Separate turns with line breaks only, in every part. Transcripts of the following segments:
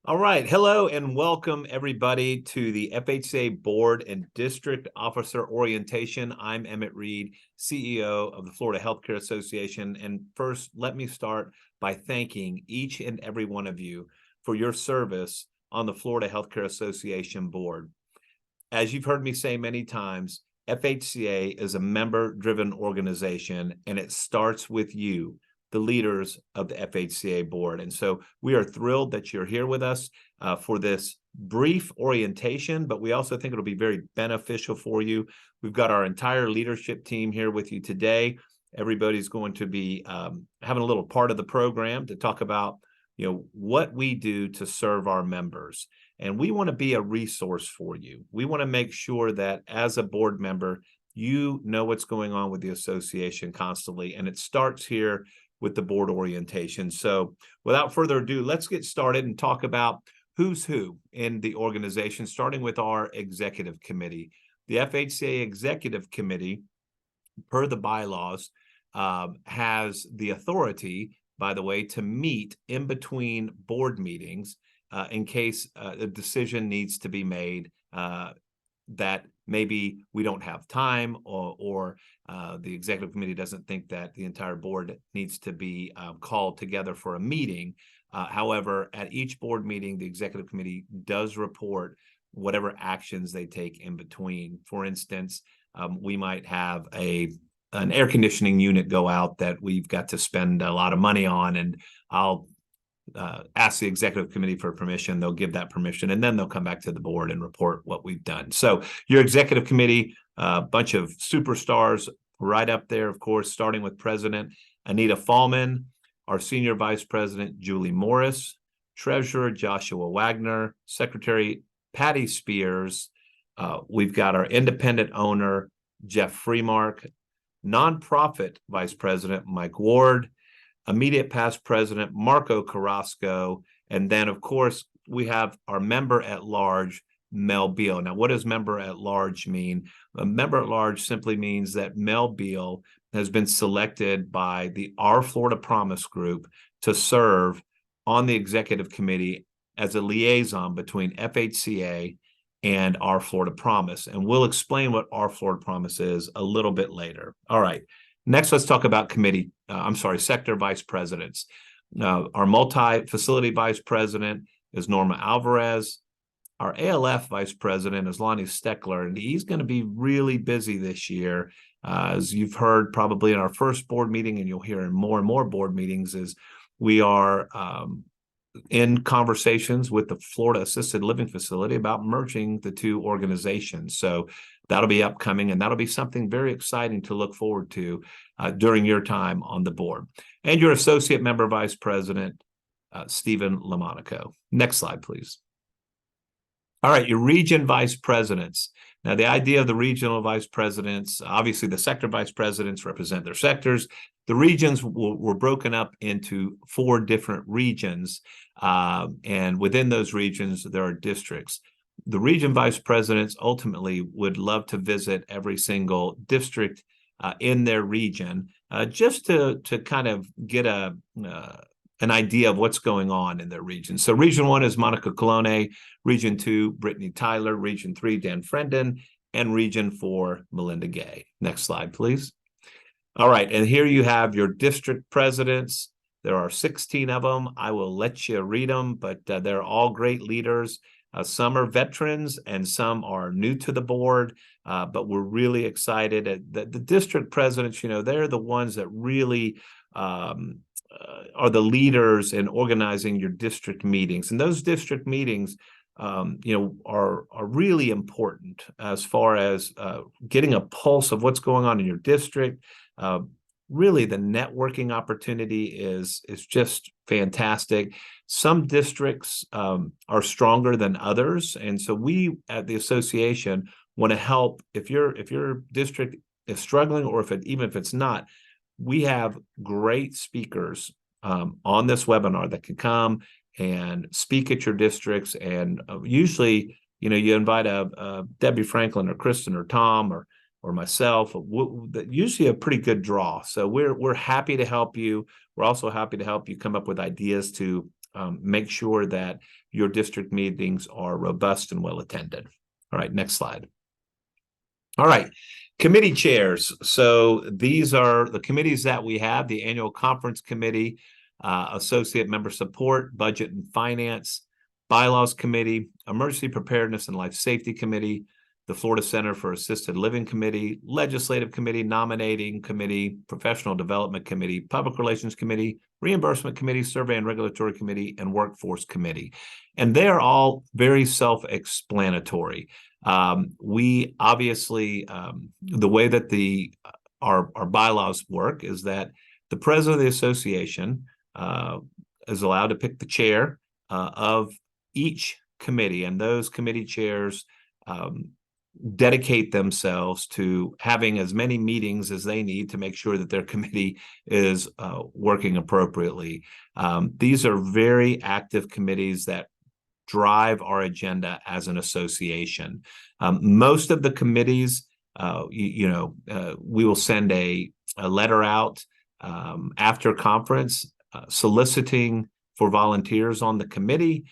All right. Hello and welcome everybody to the FHCA Board and District Officer Orientation. I'm Emmett Reed, CEO of the Florida Healthcare Association. And first, let me start by thanking each and every one of you for your service on the Florida Healthcare Association Board. As you've heard me say many times, FHCA is a member-driven organization, and it starts with you, the leaders of the FHCA board. And so we are thrilled that you're here with us for this brief orientation, but we also think it'll be very beneficial for you. We've got our entire leadership team here with you today. Everybody's going to be having a little part of the program to talk about, what we do to serve our members. And we want to be a resource for you. We want to make sure that as a board member, you know what's going on with the association constantly. And it starts here with the board orientation. So without further ado, let's get started and talk about who's who in the organization, starting with our executive committee. The FHCA Executive Committee, per the bylaws, has the authority, by the way, to meet in between board meetings in case a decision needs to be made that maybe we don't have time or the executive committee doesn't think that the entire board needs to be called together for a meeting. However, at each board meeting, the executive committee does report whatever actions they take in between. For instance, we might have an air conditioning unit go out that we've got to spend a lot of money on, and I'll ask the executive committee for permission. They'll give that permission, and then they'll come back to the board and report what we've done. So your executive committee, a bunch of superstars right up there, of course, starting with President Anita Fallman, our Senior Vice President, Julie Morris, Treasurer Joshua Wagner, Secretary Patty Spears. We've got our independent owner, Jeff Freemark, Nonprofit Vice President, Mike Ward, immediate past president, Marco Carrasco, and then, of course, we have our member at large, Mel Beal. Now, what does member at large mean? A member at large simply means that Mel Beal has been selected by the Our Florida Promise Group to serve on the executive committee as a liaison between FHCA and Our Florida Promise. And we'll explain what Our Florida Promise is a little bit later. All right. Next, let's talk about sector vice presidents. Our multi-facility vice president is Norma Alvarez. Our ALF vice president is Lonnie Steckler, and he's going to be really busy this year. As you've heard probably in our first board meeting, and you'll hear in more and more board meetings, is we are in conversations with the Florida Assisted Living Facility about merging the two organizations. So that'll be upcoming, and that'll be something very exciting to look forward to during your time on the board. And your Associate Member Vice President, Stephen Lamonaco. Next slide, please. All right, your region vice presidents. Now, the idea of the regional vice presidents, obviously the sector vice presidents represent their sectors. The regions were broken up into 4 different regions, and within those regions, there are districts. The region vice presidents ultimately would love to visit every single district in their region just to kind of get an idea of what's going on in their region. So Region 1 is Monica Colone, Region 2, Brittany Tyler, Region 3, Dan Frendon, and Region 4, Melinda Gay. Next slide, please. All right, and here you have your district presidents. There are 16 of them. I will let you read them, but they're all great leaders. Some are veterans and some are new to the board, but we're really excited. The district presidents, they're the ones that really are the leaders in organizing your district meetings. And those district meetings, are really important as far as getting a pulse of what's going on in your district. Really, the networking opportunity is just fantastic. Some districts are stronger than others, and so we at the association want to help. If your district is struggling, or even if it's not, we have great speakers on this webinar that can come and speak at your districts. And usually, you invite a Debbie Franklin or Kristen or Tom or myself, usually a pretty good draw. So we're happy to help you. We're also happy to help you come up with ideas to make sure that your district meetings are robust and well attended. All right, next slide. All right, committee chairs. So these are the committees that we have: the annual conference committee, associate member support, budget and finance, bylaws committee, emergency preparedness and life safety committee, the Florida Center for Assisted Living committee, legislative committee, nominating committee, professional development committee, public relations committee, reimbursement committee, survey and regulatory committee, and workforce committee. And they are all very self-explanatory. We obviously, the way that our bylaws work is that the president of the association is allowed to pick the chair of each committee, and those committee chairs dedicate themselves to having as many meetings as they need to make sure that their committee is working appropriately. These are very active committees that drive our agenda as an association. Most of the committees, we will send a letter out after conference soliciting for volunteers on the committee.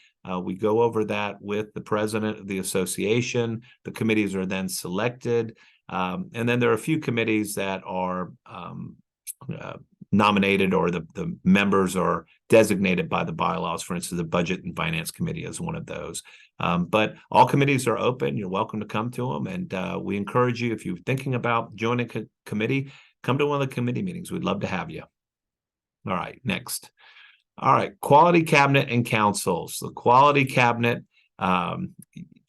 We go over that with the president of the association. The committees are then selected. And then there are a few committees that are nominated, or the members are designated by the bylaws. For instance, the budget and finance committee is one of those. But all committees are open. You're welcome to come to them. And we encourage you, if you're thinking about joining a committee, come to one of the committee meetings. We'd love to have you. All right, next. All right, quality cabinet and councils. The quality cabinet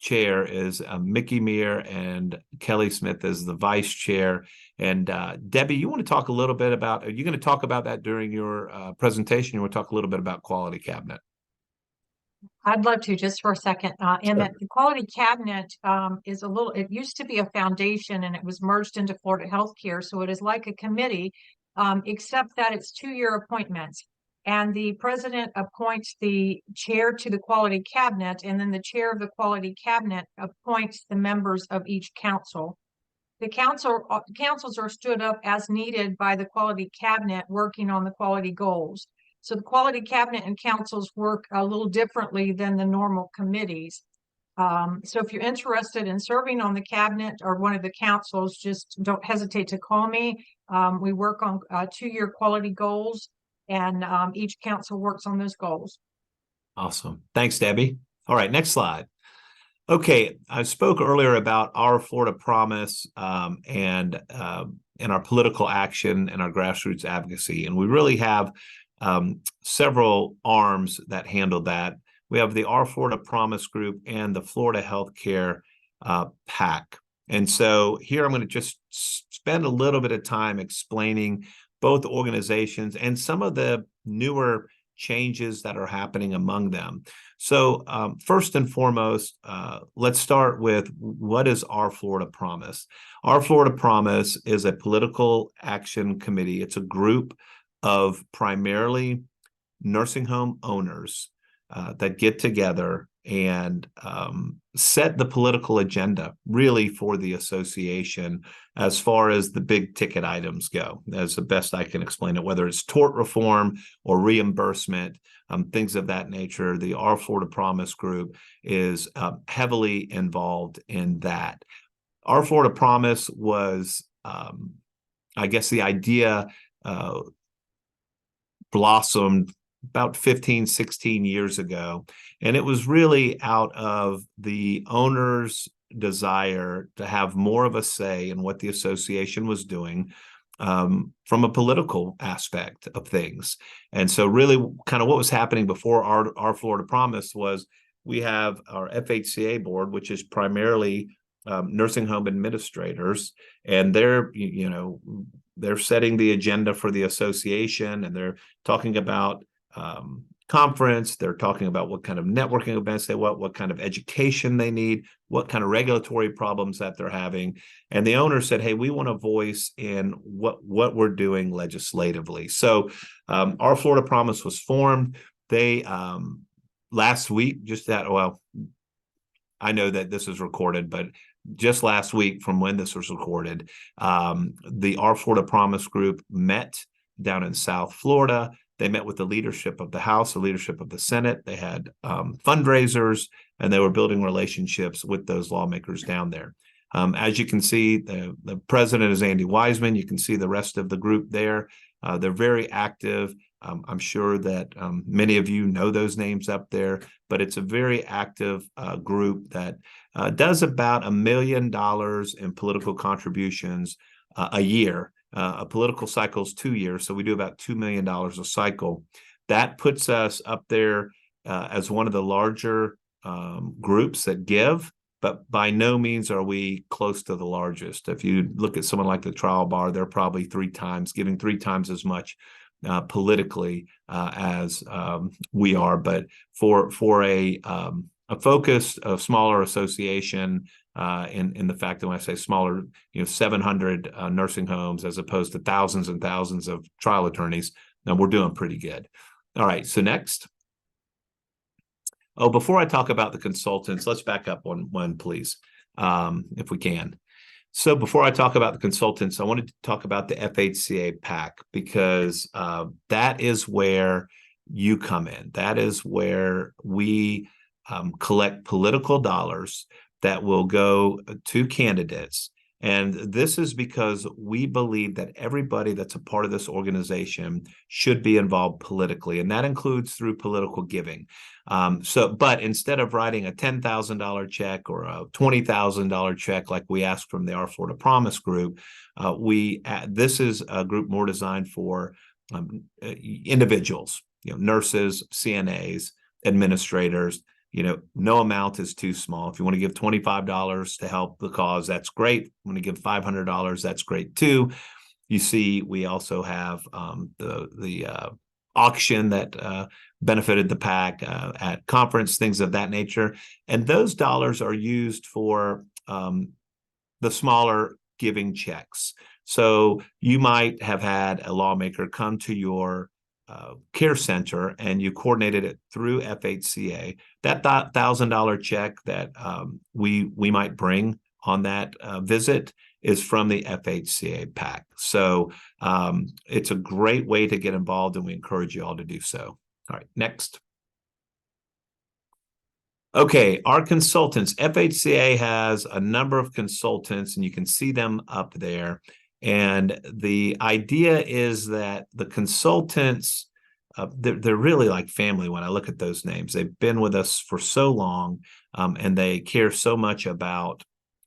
chair is Mickey Meir, and Kelly Smith is the vice chair. And Debbie, you want to talk a little bit about, are you going to talk about that during your presentation? You want to talk a little bit about quality cabinet?
I'd love to, just for a second. Emmett, the quality cabinet is it used to be a foundation, and it was merged into Florida Healthcare. So it is like a committee, except that it's 2-year appointments. And the president appoints the chair to the quality cabinet, and then the chair of the quality cabinet appoints the members of each council. The councils are stood up as needed by the quality cabinet, working on the quality goals. So the quality cabinet and councils work a little differently than the normal committees. So if you're interested in serving on the cabinet or one of the councils, just don't hesitate to call me. We work on 2-year quality goals, and each council works on those goals.
Awesome. Thanks, Debbie. All right, next slide. Okay, I spoke earlier about our Florida Promise and our political action and our grassroots advocacy, and we really have several arms that handle that. We have the Our Florida Promise group and the Florida Healthcare PAC. And so here I'm going to just spend a little bit of time explaining both organizations and some of the newer changes that are happening among them. So first and foremost, let's start with, what is Our Florida Promise? Our Florida Promise is a political action committee. It's a group of primarily nursing home owners that get together and set the political agenda really for the association as far as the big ticket items go, as the best I can explain it, whether it's tort reform or reimbursement, things of that nature. The Our Florida Promise group is heavily involved in that. Our Florida Promise was, I guess the idea blossomed about 15, 16 years ago. And it was really out of the owner's desire to have more of a say in what the association was doing from a political aspect of things. And so really kind of what was happening before our Florida Promise was, we have our FHCA board, which is primarily nursing home administrators, and they're setting the agenda for the association, and they're talking about conference. They're talking about what kind of networking events they want, what kind of education they need, what kind of regulatory problems that they're having. And the owner said, hey, we want a voice in what we're doing legislatively. So Our Florida Promise was formed. They last week, I know that this is recorded, but just last week from when this was recorded, the Our Florida Promise group met down in South Florida. They met with the leadership of the House, the leadership of the Senate. They had fundraisers, and they were building relationships with those lawmakers down there. As you can see, the president is Andy Wiseman. You can see the rest of the group there. They're very active. I'm sure that many of you know those names up there, but it's a very active group that does about $1 million in political contributions a year. A political cycle is 2 years, so we do about $2 million a cycle. That puts us up there as one of the larger groups that give, but by no means are we close to the largest. If you look at someone like the trial bar, they're probably giving 3 times as much politically as we are. But for a focused, smaller association, in the fact that when I say smaller, 700 nursing homes as opposed to thousands and thousands of trial attorneys, now we're doing pretty good. All right, so next. Oh, before I talk about the consultants, let's back up one, please, if we can. So before I talk about the consultants, I wanted to talk about the FHCA PAC, because that is where you come in. That is where we collect political dollars that will go to candidates. And this is because we believe that everybody that's a part of this organization should be involved politically, and that includes through political giving. But instead of writing a $10,000 check or a $20,000 check like we asked from the Our Florida Promise group, this is a group more designed for individuals, nurses, CNAs, administrators. No amount is too small. If you want to give $25 to help the cause, that's great. If you want to give $500, that's great too. You see, we also have the auction that benefited the PAC at conference, things of that nature. And those dollars are used for the smaller giving checks. So you might have had a lawmaker come to your care center and you coordinated it through FHCA. That $1,000 check that we might bring on that visit is from the FHCA PAC. So it's a great way to get involved, and we encourage you all to do so. All right, next. Okay, our consultants. FHCA has a number of consultants, and you can see them up there. And the idea is that the consultants, they're really like family when I look at those names. They've been with us for so long, and they care so much about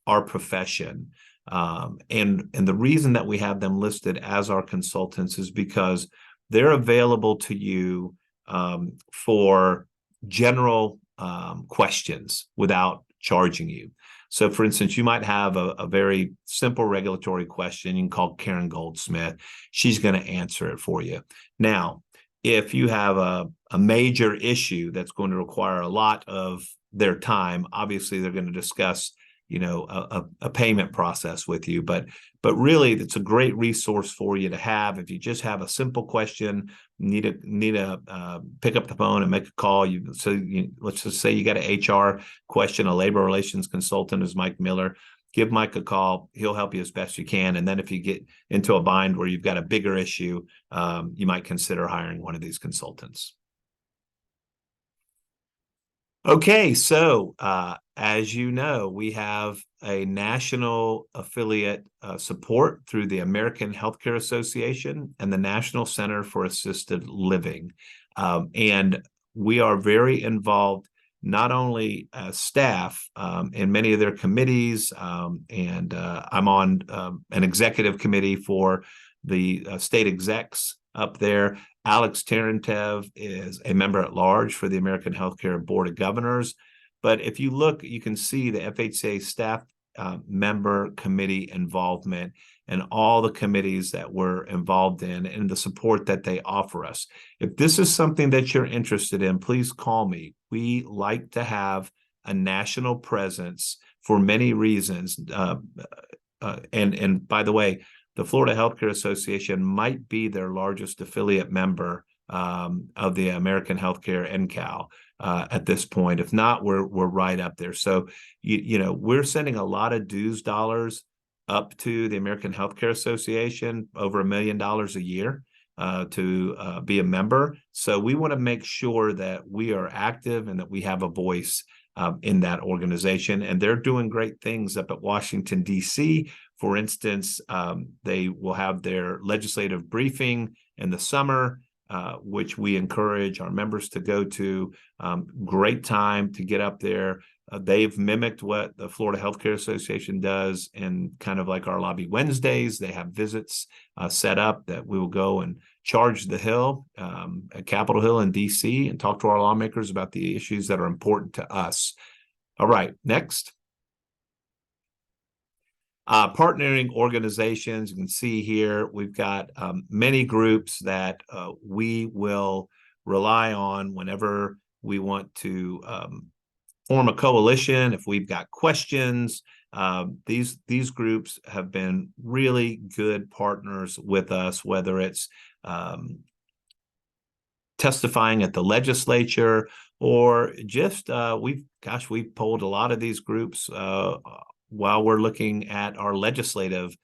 our profession. And the reason that we have them listed as our consultants is because they're available to you for general questions without charging you. So, for instance, you might have a very simple regulatory question. You can call Karen Goldsmith. She's going to answer it for you. Now, if you have a major issue that's going to require a lot of their time, obviously they're going to discuss, a payment process with you. But really, it's a great resource for you to have. If you just have a simple question, need to pick up the phone and make a call. Let's just say you got an HR question. A labor relations consultant is Mike Miller. Give Mike a call. He'll help you as best you can. And then if you get into a bind where you've got a bigger issue, you might consider hiring one of these consultants. Okay, so as you know, we have a national affiliate support through the American Healthcare Association and the National Center for Assisted Living. And we are very involved, not only as staff in many of their committees, and I'm on an executive committee for the state execs up there. Alex Tarantev is a member at large for the American Healthcare Board of Governors. But if you look, you can see the FHCA staff member committee involvement and all the committees that we're involved in and the support that they offer us. If this is something that you're interested in, please call me. We like to have a national presence for many reasons. And by the way, the Florida Healthcare Association might be their largest affiliate member of the American Healthcare NCAL at this point. If not, we're right up there. So, we're sending a lot of dues dollars up to the American Healthcare Association, over $1 million a year. to be a member. So we want to make sure that we are active and that we have a voice in that organization. And they're doing great things up at Washington, D.C. For instance, they will have their legislative briefing in the summer, which we encourage our members to go to. Great time to get up there. They've mimicked what the Florida Healthcare Association does, and kind of like our Lobby Wednesdays, they have visits set up that we will go and charge the Hill at Capitol Hill in DC and talk to our lawmakers about the issues that are important to us. All right, next. Partnering organizations, you can see here, we've got many groups that we will rely on whenever we want to form a coalition. If we've got questions, these groups have been really good partners with us, whether it's testifying at the legislature or just we've polled a lot of these groups while we're looking at our legislative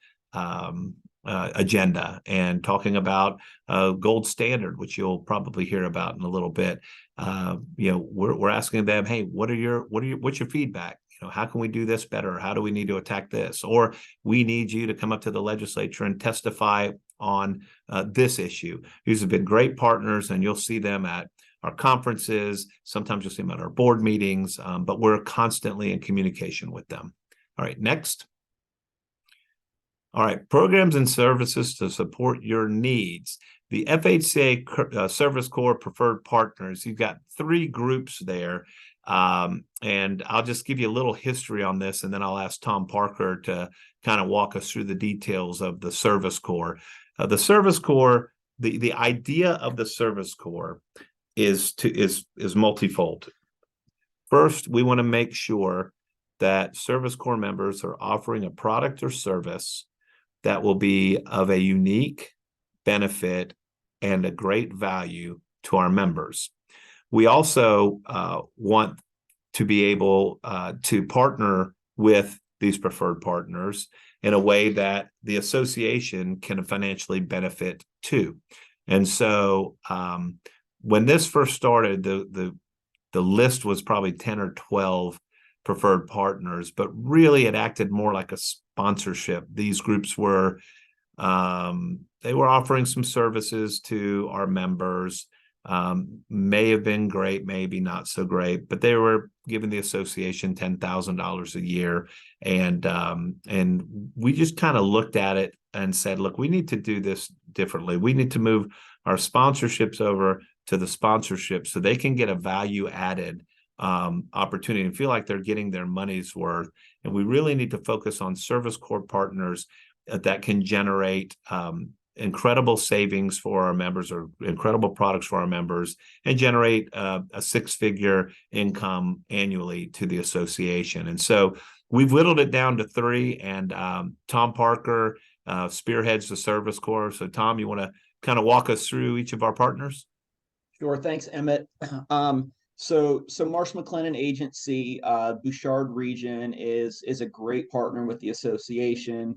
agenda and talking about gold standard, which you'll probably hear about in a little bit. We're asking them, hey, what's your feedback? How can we do this better? How do we need to attack this? Or we need you to come up to the legislature and testify on this issue. These have been great partners, and you'll see them at our conferences. Sometimes you'll see them at our board meetings, but we're constantly in communication with them. All right, next. All right, programs and services to support your needs. The FHCA Service Corps Preferred Partners, you've got 3 groups there. And I'll just give you a little history on this, and then I'll ask Tom Parker to kind of walk us through the details of the Service Corps. The Service Corps, the idea of the Service Corps is multifold. First, we want to make sure that Service Corps members are offering a product or service that will be of a unique benefit and a great value to our members. We also want to be able to partner with these preferred partners in a way that the association can financially benefit too. And so when this first started, the list was probably 10 or 12 preferred partners, but really it acted more like a sponsorship. These groups were they were offering some services to our members. May have been great, maybe not so great, but they were giving the association $10,000 a year. And we just kind of looked at it and said, look, we need to do this differently. We need to move our sponsorships over to the sponsorship so they can get a value added opportunity and feel like they're getting their money's worth. And we really need to focus on Service Corps partners that can generate incredible savings for our members or incredible products for our members and generate a 6-figure income annually to the association. And so we've whittled it down to 3, and Tom Parker spearheads the Service Corps. So Tom, you want to kind of walk us through each of our partners?
Sure. Thanks, Emmett. So Marsh McLennan Agency, Bouchard Region is a great partner with the association.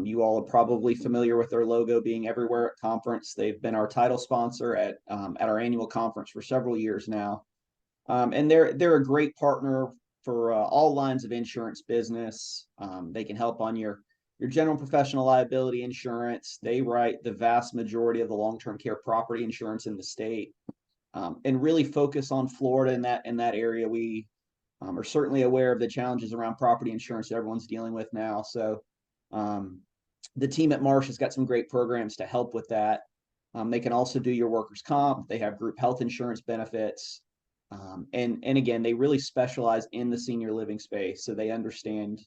You all are probably familiar with their logo being everywhere at conference. They've been our title sponsor at our annual conference for several years now. And they're a great partner for all lines of insurance business. They can help on your general professional liability insurance. They write the vast majority of the long-term care property insurance in the state, and really focus on Florida in that area. We are certainly aware of the challenges around property insurance that everyone's dealing with now. So the team at Marsh has got some great programs to help with that. They can also do your workers' comp. They have group health insurance benefits. And again, they really specialize in the senior living space. So they understand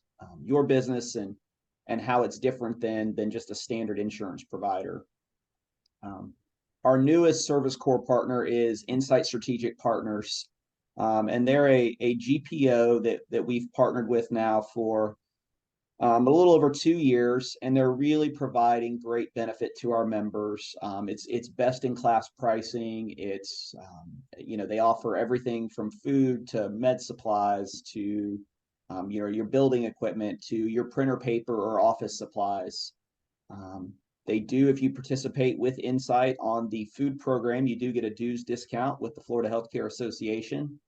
your business and how it's different than just a standard insurance provider. Our newest Service Corps partner is Insight Strategic Partners. And they're a GPO that we've partnered with now for a little over 2 years, and they're really providing great benefit to our members. It's best in class pricing. It's they offer everything from food to med supplies to your building equipment to your printer paper or office supplies. They do, if you participate with Insight on the food program, you do get a dues discount with the Florida Healthcare Association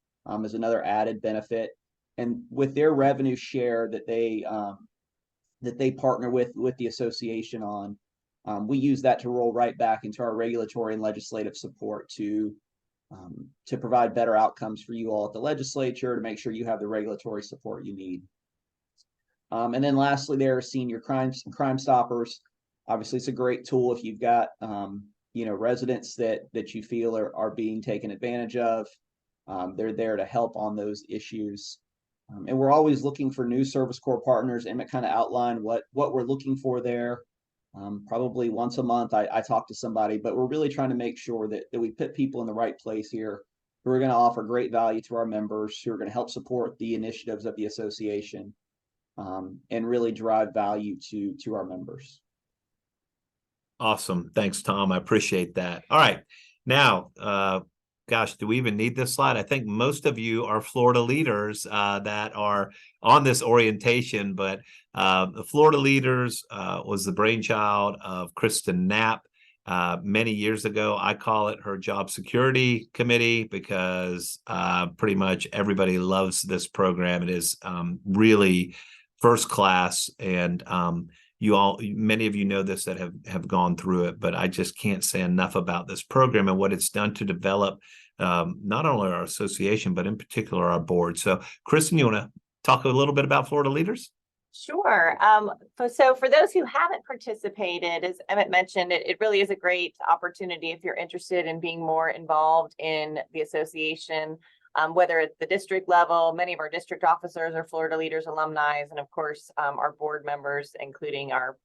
as another added benefit. And with their revenue share that they partner with the association on, we use that to roll right back into our regulatory and legislative support to provide better outcomes for you all at the legislature, to make sure you have the regulatory support you need. And then lastly, there are Senior Crime Stoppers. Obviously, it's a great tool if you've got residents that you feel are being taken advantage of. They're there to help on those issues. And we're always looking for new Service Corps partners. Emmett kind of outlined what we're looking for there. Probably once a month, I talk to somebody, but we're really trying to make sure that we put people in the right place here who are going to offer great value to our members, who are going to help support the initiatives of the association, and really drive value to our members.
Awesome. Thanks, Tom. I appreciate that. All right. Now, gosh, do we even need this slide? I think most of you are Florida leaders that are on this orientation, but the Florida Leaders was the brainchild of Kristen Knapp many years ago. I call it her Job Security Committee because pretty much everybody loves this program. It is really first class, and many of you know this that have gone through it, but I just can't say enough about this program and what it's done to develop not only our association, but in particular our board. So Kristen, you want to talk a little bit about Florida Leaders?
Sure. So for those who haven't participated, as Emmett mentioned, it really is a great opportunity if you're interested in being more involved in the association, whether at the district level. Many of our district officers are Florida Leaders alumni, and of course, our board members, including our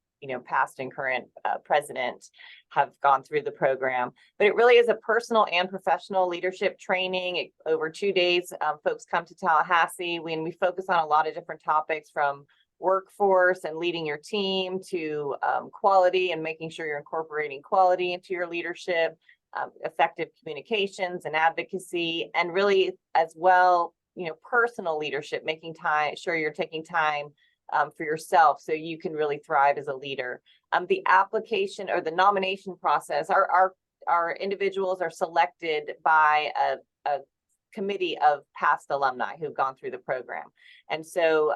past and current president, have gone through the program. But it really is a personal and professional leadership training. Over 2 days, folks come to Tallahassee when we focus on a lot of different topics, from workforce and leading your team to quality and making sure you're incorporating quality into your leadership, effective communications and advocacy, and really as well, personal leadership, making sure you're taking time for yourself so you can really thrive as a leader. The application or the nomination process, our individuals are selected by a committee of past alumni who've gone through the program. And so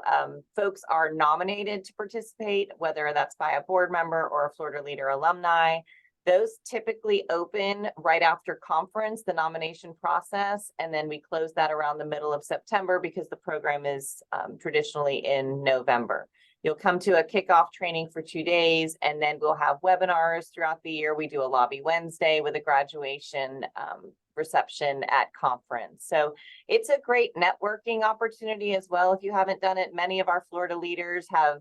folks are nominated to participate, whether that's by a board member or a Florida Leader alumni. Those typically open right after conference, the nomination process, and then we close that around the middle of September because the program is traditionally in November. You'll come to a kickoff training for 2 days, and then we'll have webinars throughout the year. We do a Lobby Wednesday with a graduation reception at conference. So it's a great networking opportunity as well. If you haven't done it, many of our Florida Leaders have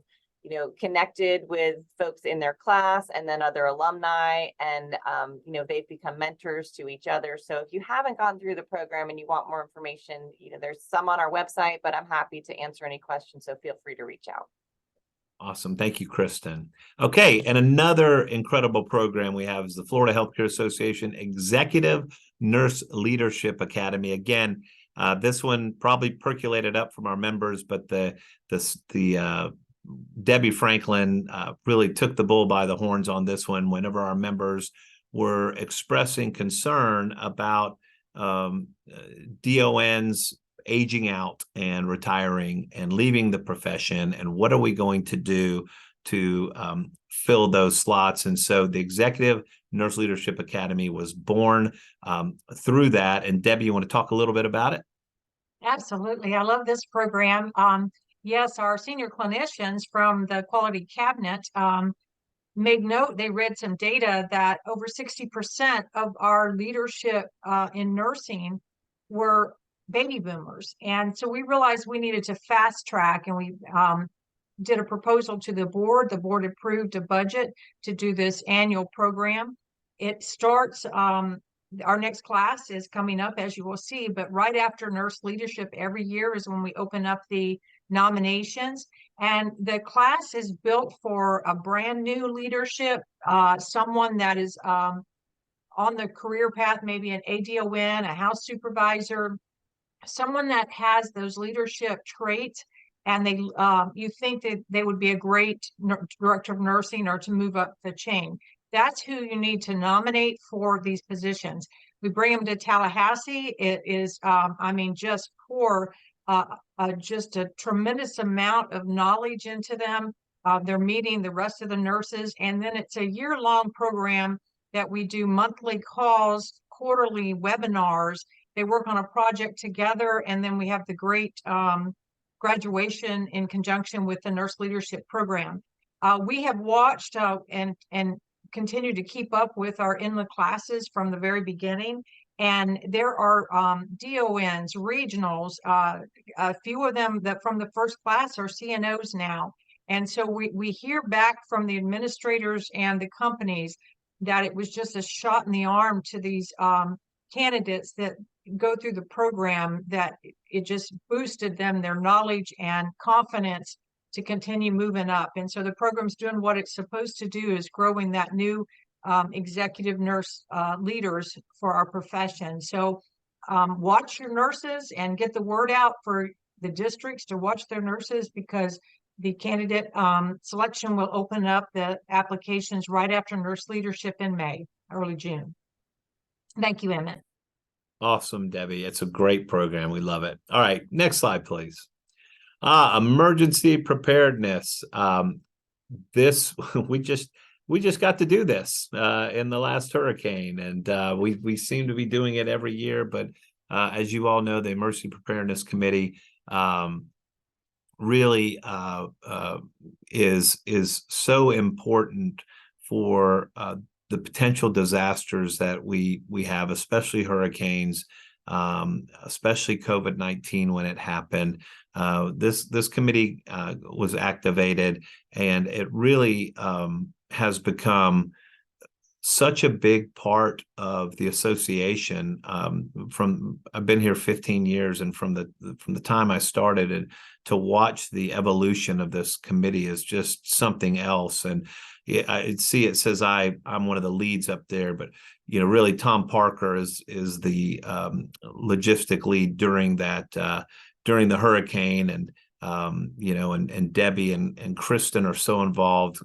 connected with folks in their class and then other alumni, and they've become mentors to each other. So if you haven't gone through the program and you want more information, there's some on our website, but I'm happy to answer any questions, so feel free to reach out.
Awesome. Thank you, Kristen. Okay. And another incredible program we have is the Florida Healthcare Association Executive Nurse Leadership Academy. Again, this one probably percolated up from our members, but the Debbie Franklin really took the bull by the horns on this one whenever our members were expressing concern about DONs aging out and retiring and leaving the profession, and what are we going to do to fill those slots. And so the Executive Nurse Leadership Academy was born through that. And Debbie, you want to talk a little bit about it?
Absolutely. I love this program. Yes, our senior clinicians from the quality cabinet made note. They read some data that over 60% of our leadership in nursing were baby boomers. And so we realized we needed to fast track, and we did a proposal to the board. The board approved a budget to do this annual program. It starts, our next class is coming up, as you will see, but right after nurse leadership every year is when we open up the nominations. And the class is built for a brand new leadership, someone that is on the career path, maybe an ADON, a house supervisor, someone that has those leadership traits and you think that they would be a great director of nursing or to move up the chain. That's who you need to nominate for these positions. We bring them to Tallahassee. It is, just pour just a tremendous amount of knowledge into them. They're meeting the rest of the nurses, and then it's a year-long program that we do monthly calls, quarterly webinars. They work on a project together, and then we have the great graduation in conjunction with the nurse leadership program. We have watched and continue to keep up with our in-the classes from the very beginning. And there are DONs, regionals, a few of them that from the first class are CNOs now. And so we hear back from the administrators and the companies that it was just a shot in the arm to these candidates that go through the program, that it just boosted them, their knowledge and confidence to continue moving up. And so the program's doing what it's supposed to do, is growing that new executive nurse leaders for our profession. So watch your nurses and get the word out for the districts to watch their nurses, because the candidate selection will open up the applications right after nurse leadership in May, early June. Thank you, Emmett.
Awesome, Debbie. It's a great program. We love it. All right, next slide, please. Emergency preparedness. This we just got to do this in the last hurricane, and we seem to be doing it every year. But as you all know, the Emergency Preparedness Committee really is so important for the potential disasters that we have, especially hurricanes, especially COVID-19 when it happened. This committee was activated, and it really has become such a big part of the association. I've been here 15 years, and from the time I started, and to watch the evolution of this committee is just something else. And I see it says I'm one of the leads up there, but really Tom Parker is the logistic lead during the hurricane, and and Debbie and Kristen are so involved,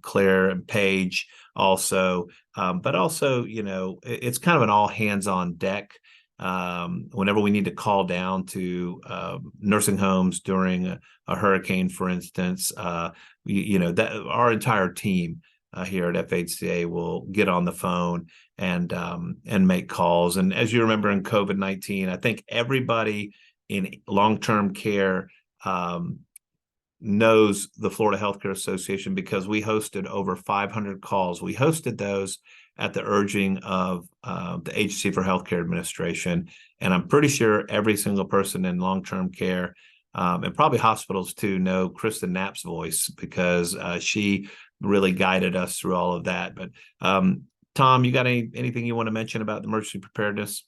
Claire and Paige also, but also, it's kind of an all hands on deck. Whenever we need to call down to nursing homes during a hurricane, for instance, that our entire team here at FHCA will get on the phone and make calls. And as you remember, in COVID-19, I think everybody in long-term care knows the Florida Healthcare Association, because we hosted over 500 calls. We hosted those at the urging of the Agency for Healthcare Administration. And I'm pretty sure every single person in long-term care, and probably hospitals too, know Kristen Knapp's voice, because she really guided us through all of that. But Tom, you got anything you want to mention about the emergency preparedness?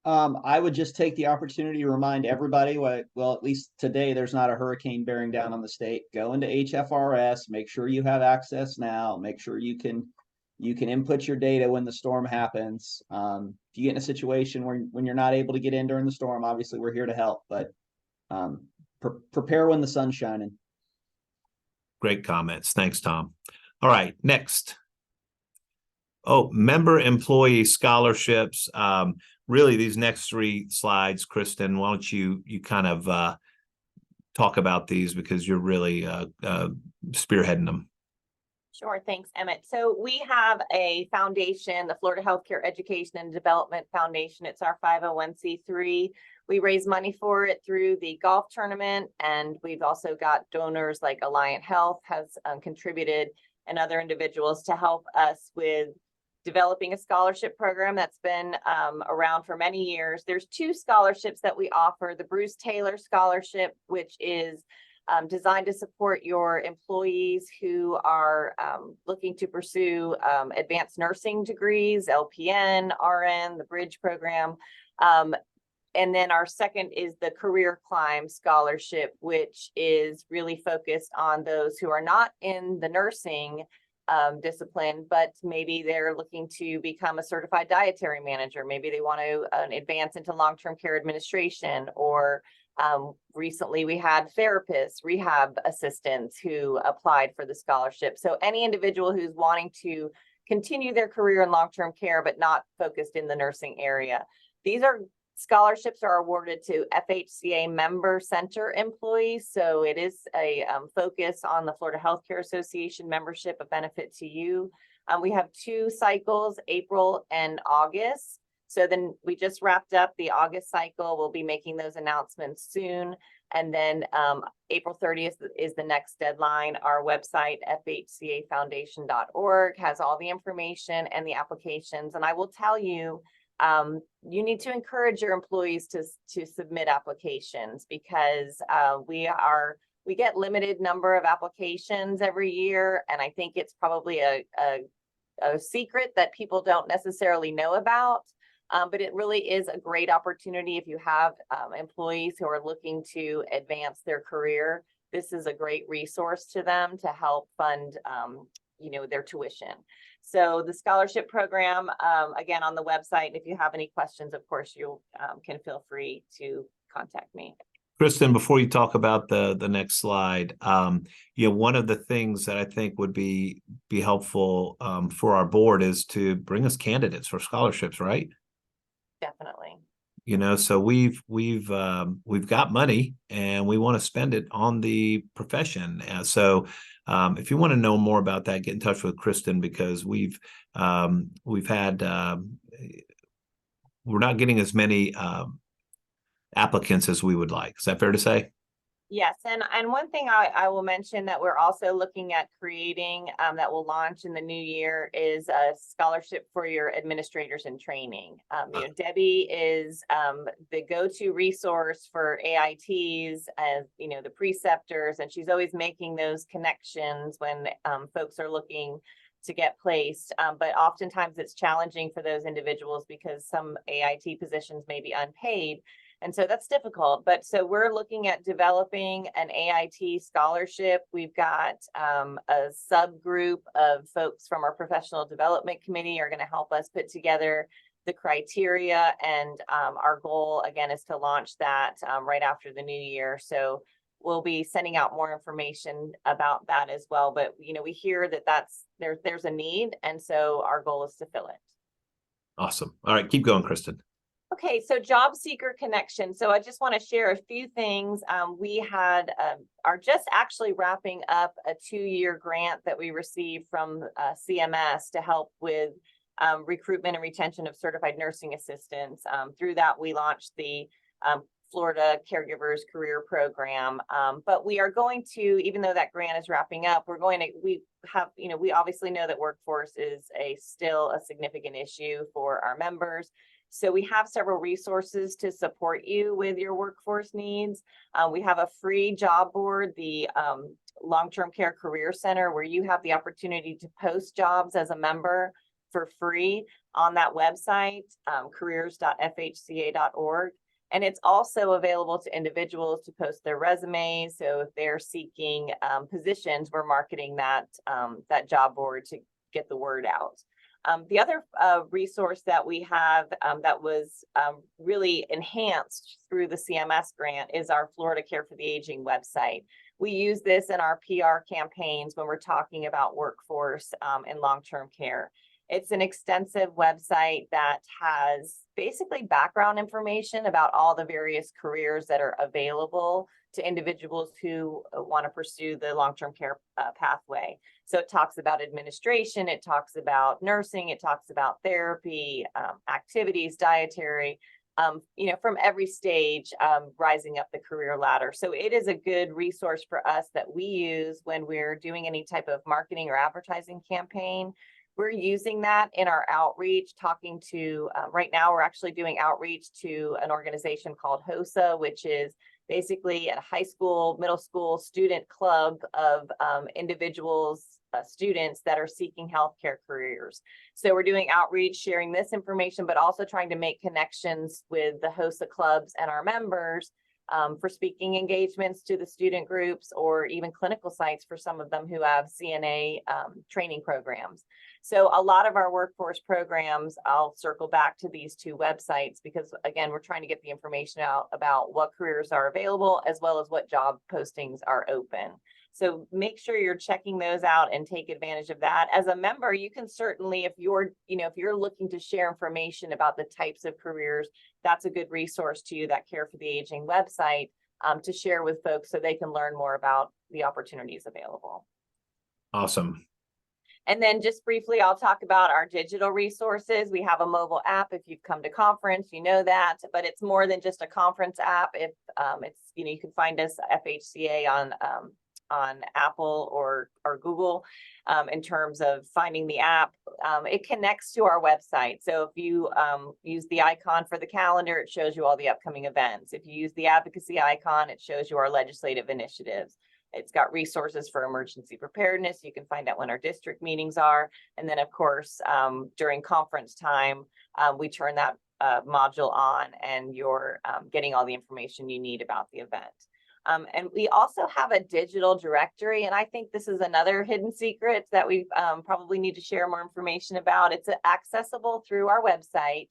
I would just take the opportunity to remind everybody, well, at least today, there's not a hurricane bearing down on the state. Go into HFRS, make sure you have access now, make sure you can input your data when the storm happens. If you get in a situation when you're not able to get in during the storm, obviously we're here to help, but prepare when the sun's shining.
Great comments. Thanks, Tom. All right, next. Member employee scholarships. Really, these next three slides, Kristen, why don't you kind of talk about these, because you're really spearheading them.
Sure. Thanks, Emmett. So we have a foundation, the Florida Healthcare Education and Development Foundation. It's our 501c3. We raise money for it through the golf tournament, and we've also got donors like Alliant Health has contributed, and other individuals to help us with developing a scholarship program that's been around for many years. There's two scholarships that we offer: the Bruce Taylor Scholarship, which is designed to support your employees who are looking to pursue advanced nursing degrees, LPN, RN, the Bridge program. And then our second is the Career Climb Scholarship, which is really focused on those who are not in the nursing discipline, but maybe they're looking to become a certified dietary manager. Maybe they want to advance into long-term care administration, or Recently, we had therapists, rehab assistants who applied for the scholarship. So any individual who's wanting to continue their career in long-term care, but not focused in the nursing area. These are scholarships are awarded to FHCA member center employees. So it is a focus on the Florida Healthcare Association membership, a benefit to you. We have 2 cycles, April and August. So then we just wrapped up the August cycle. We'll be making those announcements soon. And then April 30th is the next deadline. Our website, FHCAfoundation.org, has all the information and the applications. And I will tell you, you need to encourage your employees to submit applications, because we get limited number of applications every year. And I think it's probably a secret that people don't necessarily know about. But it really is a great opportunity if you have employees who are looking to advance their career. This is a great resource to them to help fund, their tuition. So the scholarship program, again, on the website. If you have any questions, of course, you can feel free to contact me.
Kristen, before you talk about the next slide, one of the things that I think would be helpful for our board is to bring us candidates for scholarships, right?
Definitely.
So we've got money and we want to spend it on the profession. So if you want to know more about that, get in touch with Kristen, because we've had we're not getting as many applicants as we would like. Is that fair to say?
Yes, and one thing I will mention that we're also looking at creating that will launch in the new year is a scholarship for your administrators in training. Debbie is the go-to resource for AITs, as the preceptors, and she's always making those connections when folks are looking to get placed. But oftentimes it's challenging for those individuals because some AIT positions may be unpaid. And so that's difficult. But so we're looking at developing an AIT scholarship. We've got a subgroup of folks from our professional development committee are going to help us put together the criteria. And our goal, again, is to launch that right after the new year. So we'll be sending out more information about that as well. But, we hear that there's a need. And so our goal is to fill it.
Awesome. All right, keep going, Kristen.
Okay, so job seeker connection. So I just want to share a few things. We are just actually wrapping up a 2-year grant that we received from CMS to help with recruitment and retention of certified nursing assistants. Through that, we launched the Florida Caregivers Career Program. But we are going to, even though that grant is wrapping up, we obviously know that workforce is still a significant issue for our members. So we have several resources to support you with your workforce needs. We have a free job board, the Long-Term Care Career Center, where you have the opportunity to post jobs as a member for free on that website, careers.fhca.org. And it's also available to individuals to post their resumes. So if they're seeking positions, we're marketing that job board to get the word out. The other resource that we have that was really enhanced through the CMS grant is our Florida Care for the Aging website. We use this in our PR campaigns when we're talking about workforce and long-term care. It's an extensive website that has basically background information about all the various careers that are available to individuals who want to pursue the long-term care pathway. So it talks about administration, it talks about nursing, it talks about therapy, activities, dietary, from every stage, rising up the career ladder. So it is a good resource for us that we use when we're doing any type of marketing or advertising campaign. We're using that in our outreach, talking to, right now we're actually doing outreach to an organization called HOSA, which is basically a high school, middle school student club of individuals, students that are seeking healthcare careers. So we're doing outreach, sharing this information, but also trying to make connections with the HOSA clubs and our members for speaking engagements to the student groups, or even clinical sites for some of them who have CNA training programs. So a lot of our workforce programs, I'll circle back to these two websites because, again, we're trying to get the information out about what careers are available as well as what job postings are open. So make sure you're checking those out and take advantage of that. As a member, you can certainly, if you're looking to share information about the types of careers, that's a good resource to you, that Care for the Aging website, to share with folks so they can learn more about the opportunities available.
Awesome.
And then just briefly, I'll talk about our digital resources. We have a mobile app. If you've come to conference, you know that, but it's more than just a conference app. If you can find us FHCA on Apple or Google in terms of finding the app. It connects to our website. So if you use the icon for the calendar, it shows you all the upcoming events. If you use the advocacy icon, it shows you our legislative initiatives. It's got resources for emergency preparedness. You can find out when our district meetings are. And then, of course, during conference time, we turn that module on and you're getting all the information you need about the event. And we also have a digital directory, and I think this is another hidden secret that we probably need to share more information about. It's accessible through our website,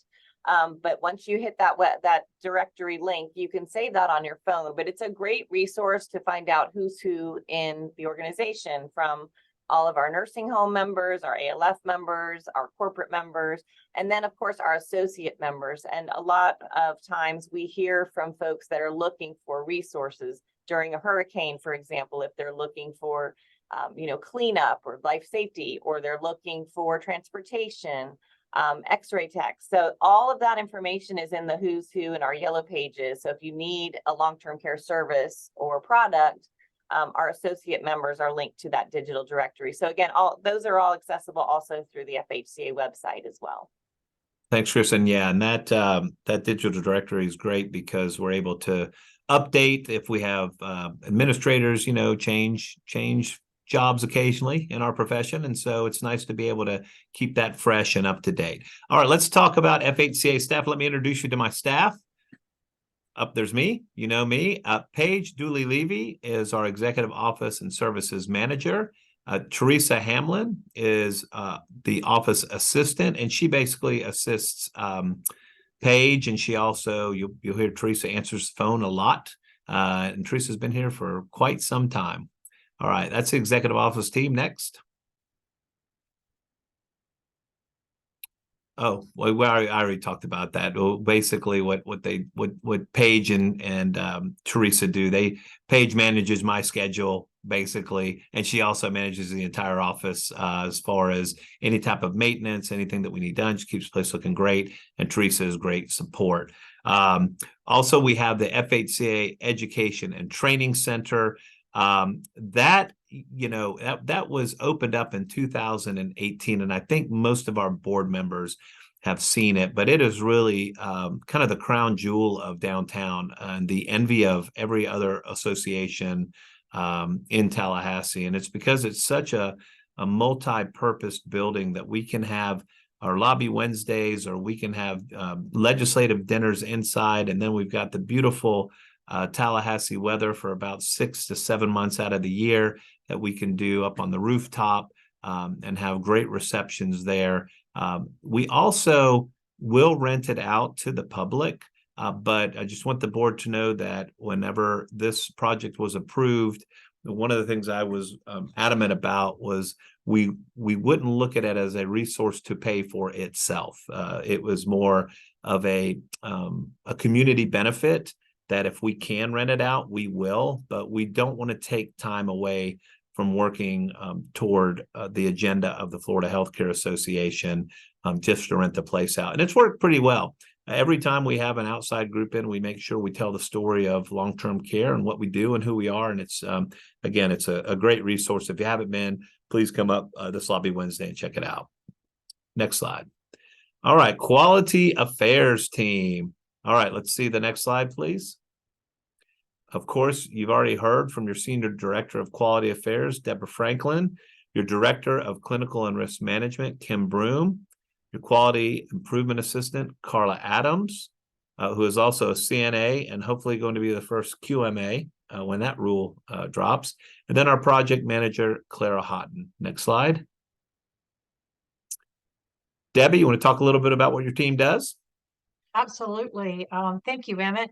but once you hit that directory link, you can save that on your phone. But it's a great resource to find out who's who in the organization, from all of our nursing home members, our ALF members, our corporate members, and then, of course, our associate members. And a lot of times we hear from folks that are looking for resources during a hurricane, for example, if they're looking for, cleanup or life safety, or they're looking for transportation, x-ray techs. So all of that information is in the who's who in our yellow pages. So if you need a long-term care service or product, our associate members are linked to that digital directory. So again, those are all accessible also through the FHCA website as well.
Thanks, Chris. And yeah, and that digital directory is great because we're able to update if we have administrators, change jobs occasionally in our profession. And so it's nice to be able to keep that fresh and up to date. All right, let's talk about FHCA staff. Let me introduce you to my staff. Up there's me, you know me. Paige Dooley-Levy is our Executive Office and Services Manager. Teresa Hamlin is the office assistant, and she basically assists Paige, and she also, you'll hear Teresa answers the phone a lot, and Teresa's been here for quite some time. All right, that's the Executive Office team. Next. Oh, well, I already talked about that. Well, basically, what Paige and Teresa do, Paige manages my schedule basically, and she also manages the entire office as far as any type of maintenance, anything that we need done. She keeps the place looking great, and Teresa is great support. Also, we have the FHCA Education and Training Center. That was opened up in 2018, and I think most of our board members have seen it, but it is really kind of the crown jewel of downtown and the envy of every other association in Tallahassee. And it's because it's such a multi-purpose building that we can have our lobby Wednesdays, or we can have legislative dinners inside, and then we've got the beautiful Tallahassee weather for about 6 to 7 months out of the year that we can do up on the rooftop and have great receptions there. We also will rent it out to the public, but I just want the board to know that whenever this project was approved, one of the things I was adamant about was we wouldn't look at it as a resource to pay for itself. It was more of a community benefit, that if we can rent it out, we will, but we don't want to take time away from working toward the agenda of the Florida Healthcare Association just to rent the place out. And it's worked pretty well. Every time we have an outside group in, we make sure we tell the story of long-term care and what we do and who we are. And it's, again, it's a great resource. If you haven't been, please come up this lobby Wednesday and check it out. Next slide. All right, Quality Affairs team. All right, let's see the next slide, please. Of course, you've already heard from your Senior Director of Quality Affairs, Deborah Franklin, your Director of Clinical and Risk Management, Kim Broom, your Quality Improvement Assistant, Carla Adams, who is also a CNA and hopefully going to be the first QMA when that rule drops. And then our project manager, Clara Houghton. Next slide. Debbie, you want to talk a little bit about what your team does?
Absolutely. Thank you, Emmett.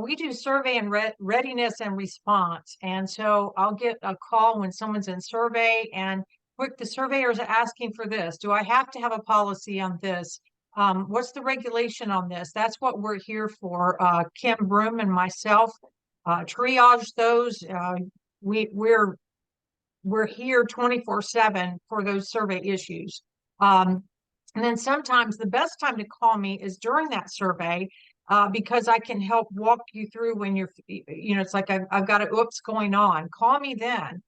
We do survey and readiness and response. And so I'll get a call when someone's in survey and quick, the surveyors are asking for this. Do I have to have a policy on this? What's the regulation on this? That's what we're here for. Kim Broom and myself triage those. We're here 24/7 for those survey issues. And then sometimes the best time to call me is during that survey, because I can help walk you through when you're, it's like I've got a oops going on. Call me then.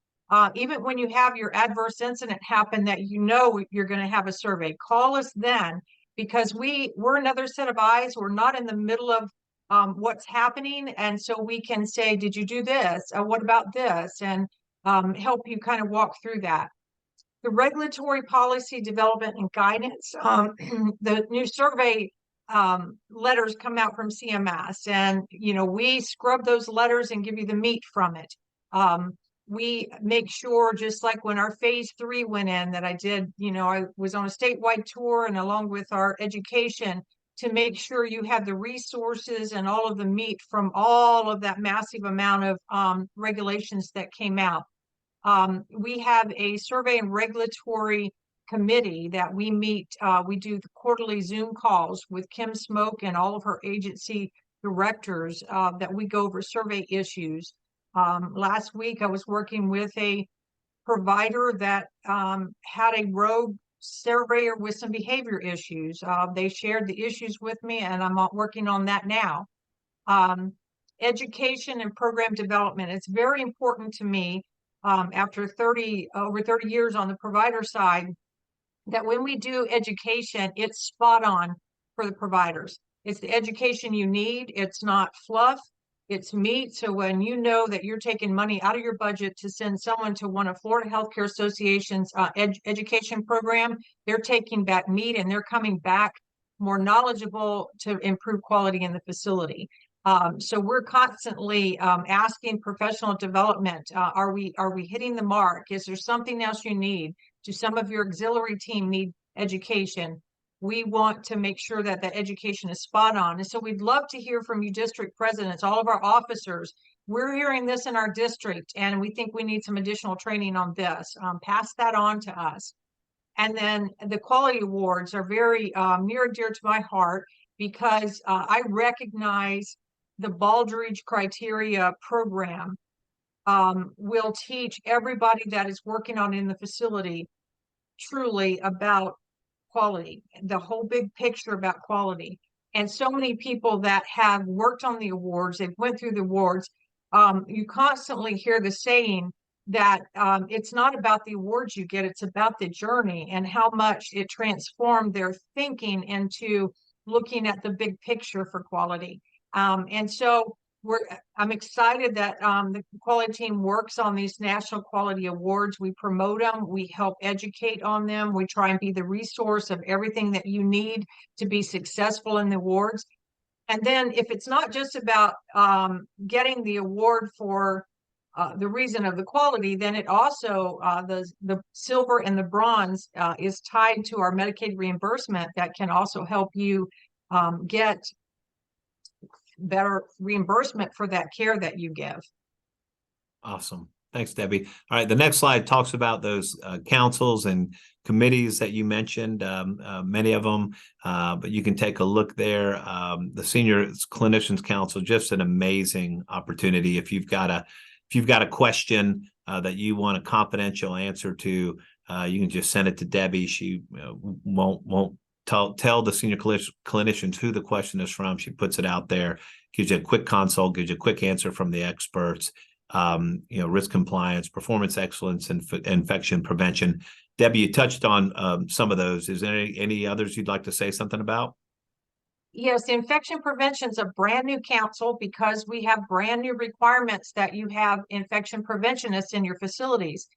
Even when you have your adverse incident happen that you're going to have a survey, call us then, because we're another set of eyes. We're not in the middle of what's happening. And so we can say, did you do this? What about this? And help you kind of walk through that. The regulatory policy development and guidance, the new survey letters come out from CMS, and we scrub those letters and give you the meat from it. We make sure, just like when our phase 3 went in, that I did, I was on a statewide tour and along with our education to make sure you have the resources and all of the meat from all of that massive amount of regulations that came out. We have a survey and regulatory committee that we meet. We do the quarterly Zoom calls with Kim Smoke and all of her agency directors that we go over survey issues. Last week, I was working with a provider that had a rogue surveyor with some behavior issues. They shared the issues with me, and I'm working on that now. Education and program development. It's very important to me. After over 30 years on the provider side, that when we do education, it's spot on for the providers. It's the education you need. It's not fluff, it's meat. So when you know that you're taking money out of your budget to send someone to one of Florida Healthcare Association's education program, they're taking back meat and they're coming back more knowledgeable to improve quality in the facility. So we're constantly asking professional development. Are we hitting the mark? Is there something else you need? Do some of your auxiliary team need education? We want to make sure that the education is spot on. And so we'd love to hear from you, district presidents, all of our officers. We're hearing this in our district, and we think we need some additional training on this. Pass that on to us. And then the quality awards are very near and dear to my heart, because I recognize the Baldrige criteria program will teach everybody that is working on in the facility truly about quality, the whole big picture about quality. And so many people that have worked on the awards, they've went through the awards, you constantly hear the saying that it's not about the awards you get, it's about the journey and how much it transformed their thinking into looking at the big picture for quality. And so I'm excited that the quality team works on these national quality awards. We promote them, we help educate on them, we try and be the resource of everything that you need to be successful in the awards. And then if it's not just about getting the award for the reason of the quality, then it also, the silver and the bronze is tied to our Medicaid reimbursement that can also help you get better reimbursement for that care that you give.
Awesome. Thanks, Debbie. All right, the next slide talks about those councils and committees that you mentioned, many of them, but you can take a look there. The Senior Clinicians Council, just an amazing opportunity. If you've got a question that you want a confidential answer to, you can just send it to Debbie. She won't tell the senior clinicians who the question is from. She puts it out there, gives you a quick consult, gives you a quick answer from the experts, risk compliance, performance excellence, and infection prevention. Debbie, you touched on some of those. Is there any others you'd like to say something about?
Yes, infection prevention is a brand new council because we have brand new requirements that you have infection preventionists in your facilities.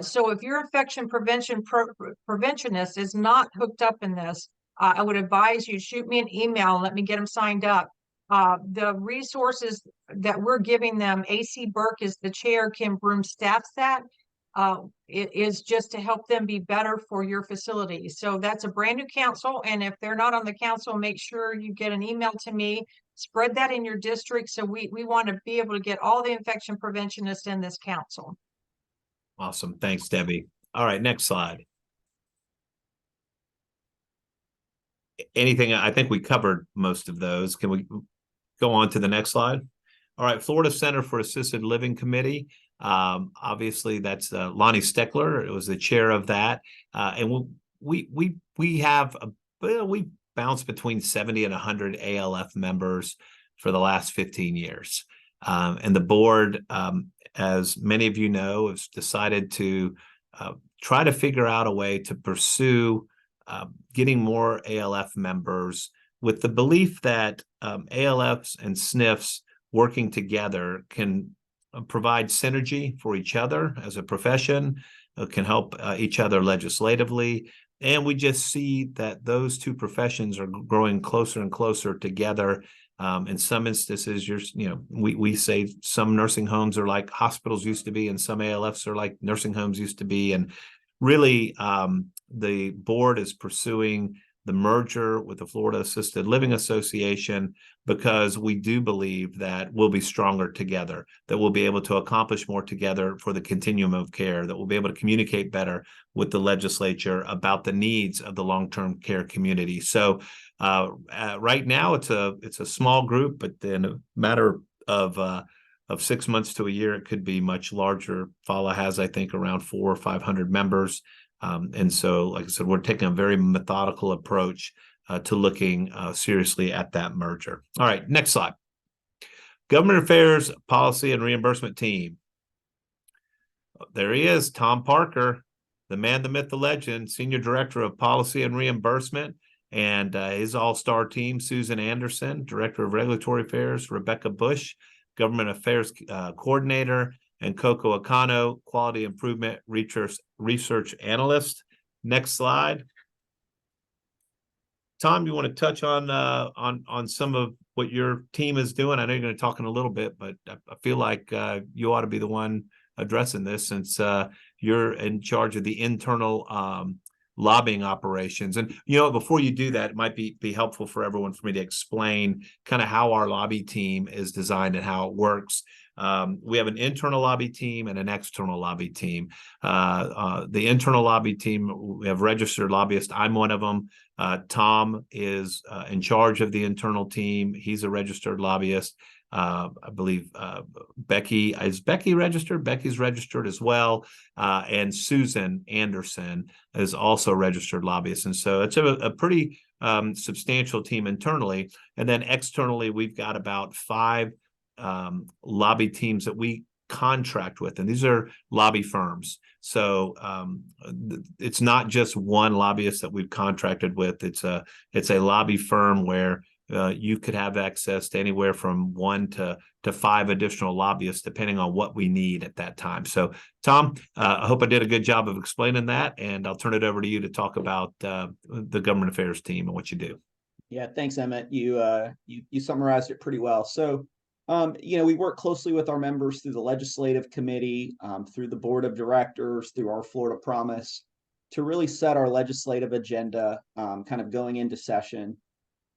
So if your infection preventionist is not hooked up in this, I would advise you shoot me an email and let me get them signed up. The resources that we're giving them, AC Burke is the chair, Kim Broom staffs that. It is just to help them be better for your facility. So that's a brand new council. And if they're not on the council, make sure you get an email to me, spread that in your district. So we want to be able to get all the infection preventionists in this council.
Awesome. Thanks, Debbie. All right, next slide. Anything, I think we covered most of those. Can we go on to the next slide? All right, Florida Center for Assisted Living Committee. Obviously, that's Lonnie Steckler. It was the chair of that, and we have we bounce between 70 and 100 ALF members for the last 15 years, and the board, as many of you know, has decided to try to figure out a way to pursue getting more ALF members, with the belief that ALFs and SNFs working together can provide synergy for each other as a profession, can help each other legislatively. And we just see that those two professions are growing closer and closer together. In some instances, we say some nursing homes are like hospitals used to be, and some ALFs are like nursing homes used to be. And really, the board is pursuing the merger with the Florida Assisted Living Association because we do believe that we'll be stronger together, that we'll be able to accomplish more together for the continuum of care, that we'll be able to communicate better with the legislature about the needs of the long-term care community. So right now it's a small group, but in a matter of 6 months to a year, it could be much larger. FALA has, I think, around 400 or 500 members. And so, like I said, we're taking a very methodical approach to looking seriously at that merger. All right, next slide. Government Affairs, Policy, and Reimbursement Team. There he is, Tom Parker, the man, the myth, the legend, Senior Director of Policy and Reimbursement, and his all-star team, Susan Anderson, Director of Regulatory Affairs, Rebecca Bush, Government Affairs Coordinator, and Coco Akano, Quality Improvement Research Analyst. Next slide. Tom, you want to touch on some of what your team is doing? I know you're going to talk in a little bit, but I feel like you ought to be the one addressing this, since you're in charge of the internal lobbying operations. And before you do that, it might be helpful for everyone for me to explain kind of how our lobby team is designed and how it works. We have an internal lobby team and an external lobby team. The internal lobby team, we have registered lobbyists. I'm one of them. Tom is in charge of the internal team. He's a registered lobbyist. I believe Becky registered? Becky's registered as well. And Susan Anderson is also a registered lobbyist. And so it's a pretty substantial team internally. And then externally, we've got about 5 lobby teams that we contract with, and these are lobby firms. So it's not just one lobbyist that we've contracted with. It's a lobby firm where you could have access to anywhere from 1 to 5 additional lobbyists, depending on what we need at that time. So, Tom, I hope I did a good job of explaining that, and I'll turn it over to you to talk about the government affairs team and what you do.
Yeah, thanks, Emmett. You summarized it pretty well. So, we work closely with our members through the legislative committee, through the board of directors, through our Florida Promise, to really set our legislative agenda, kind of going into session.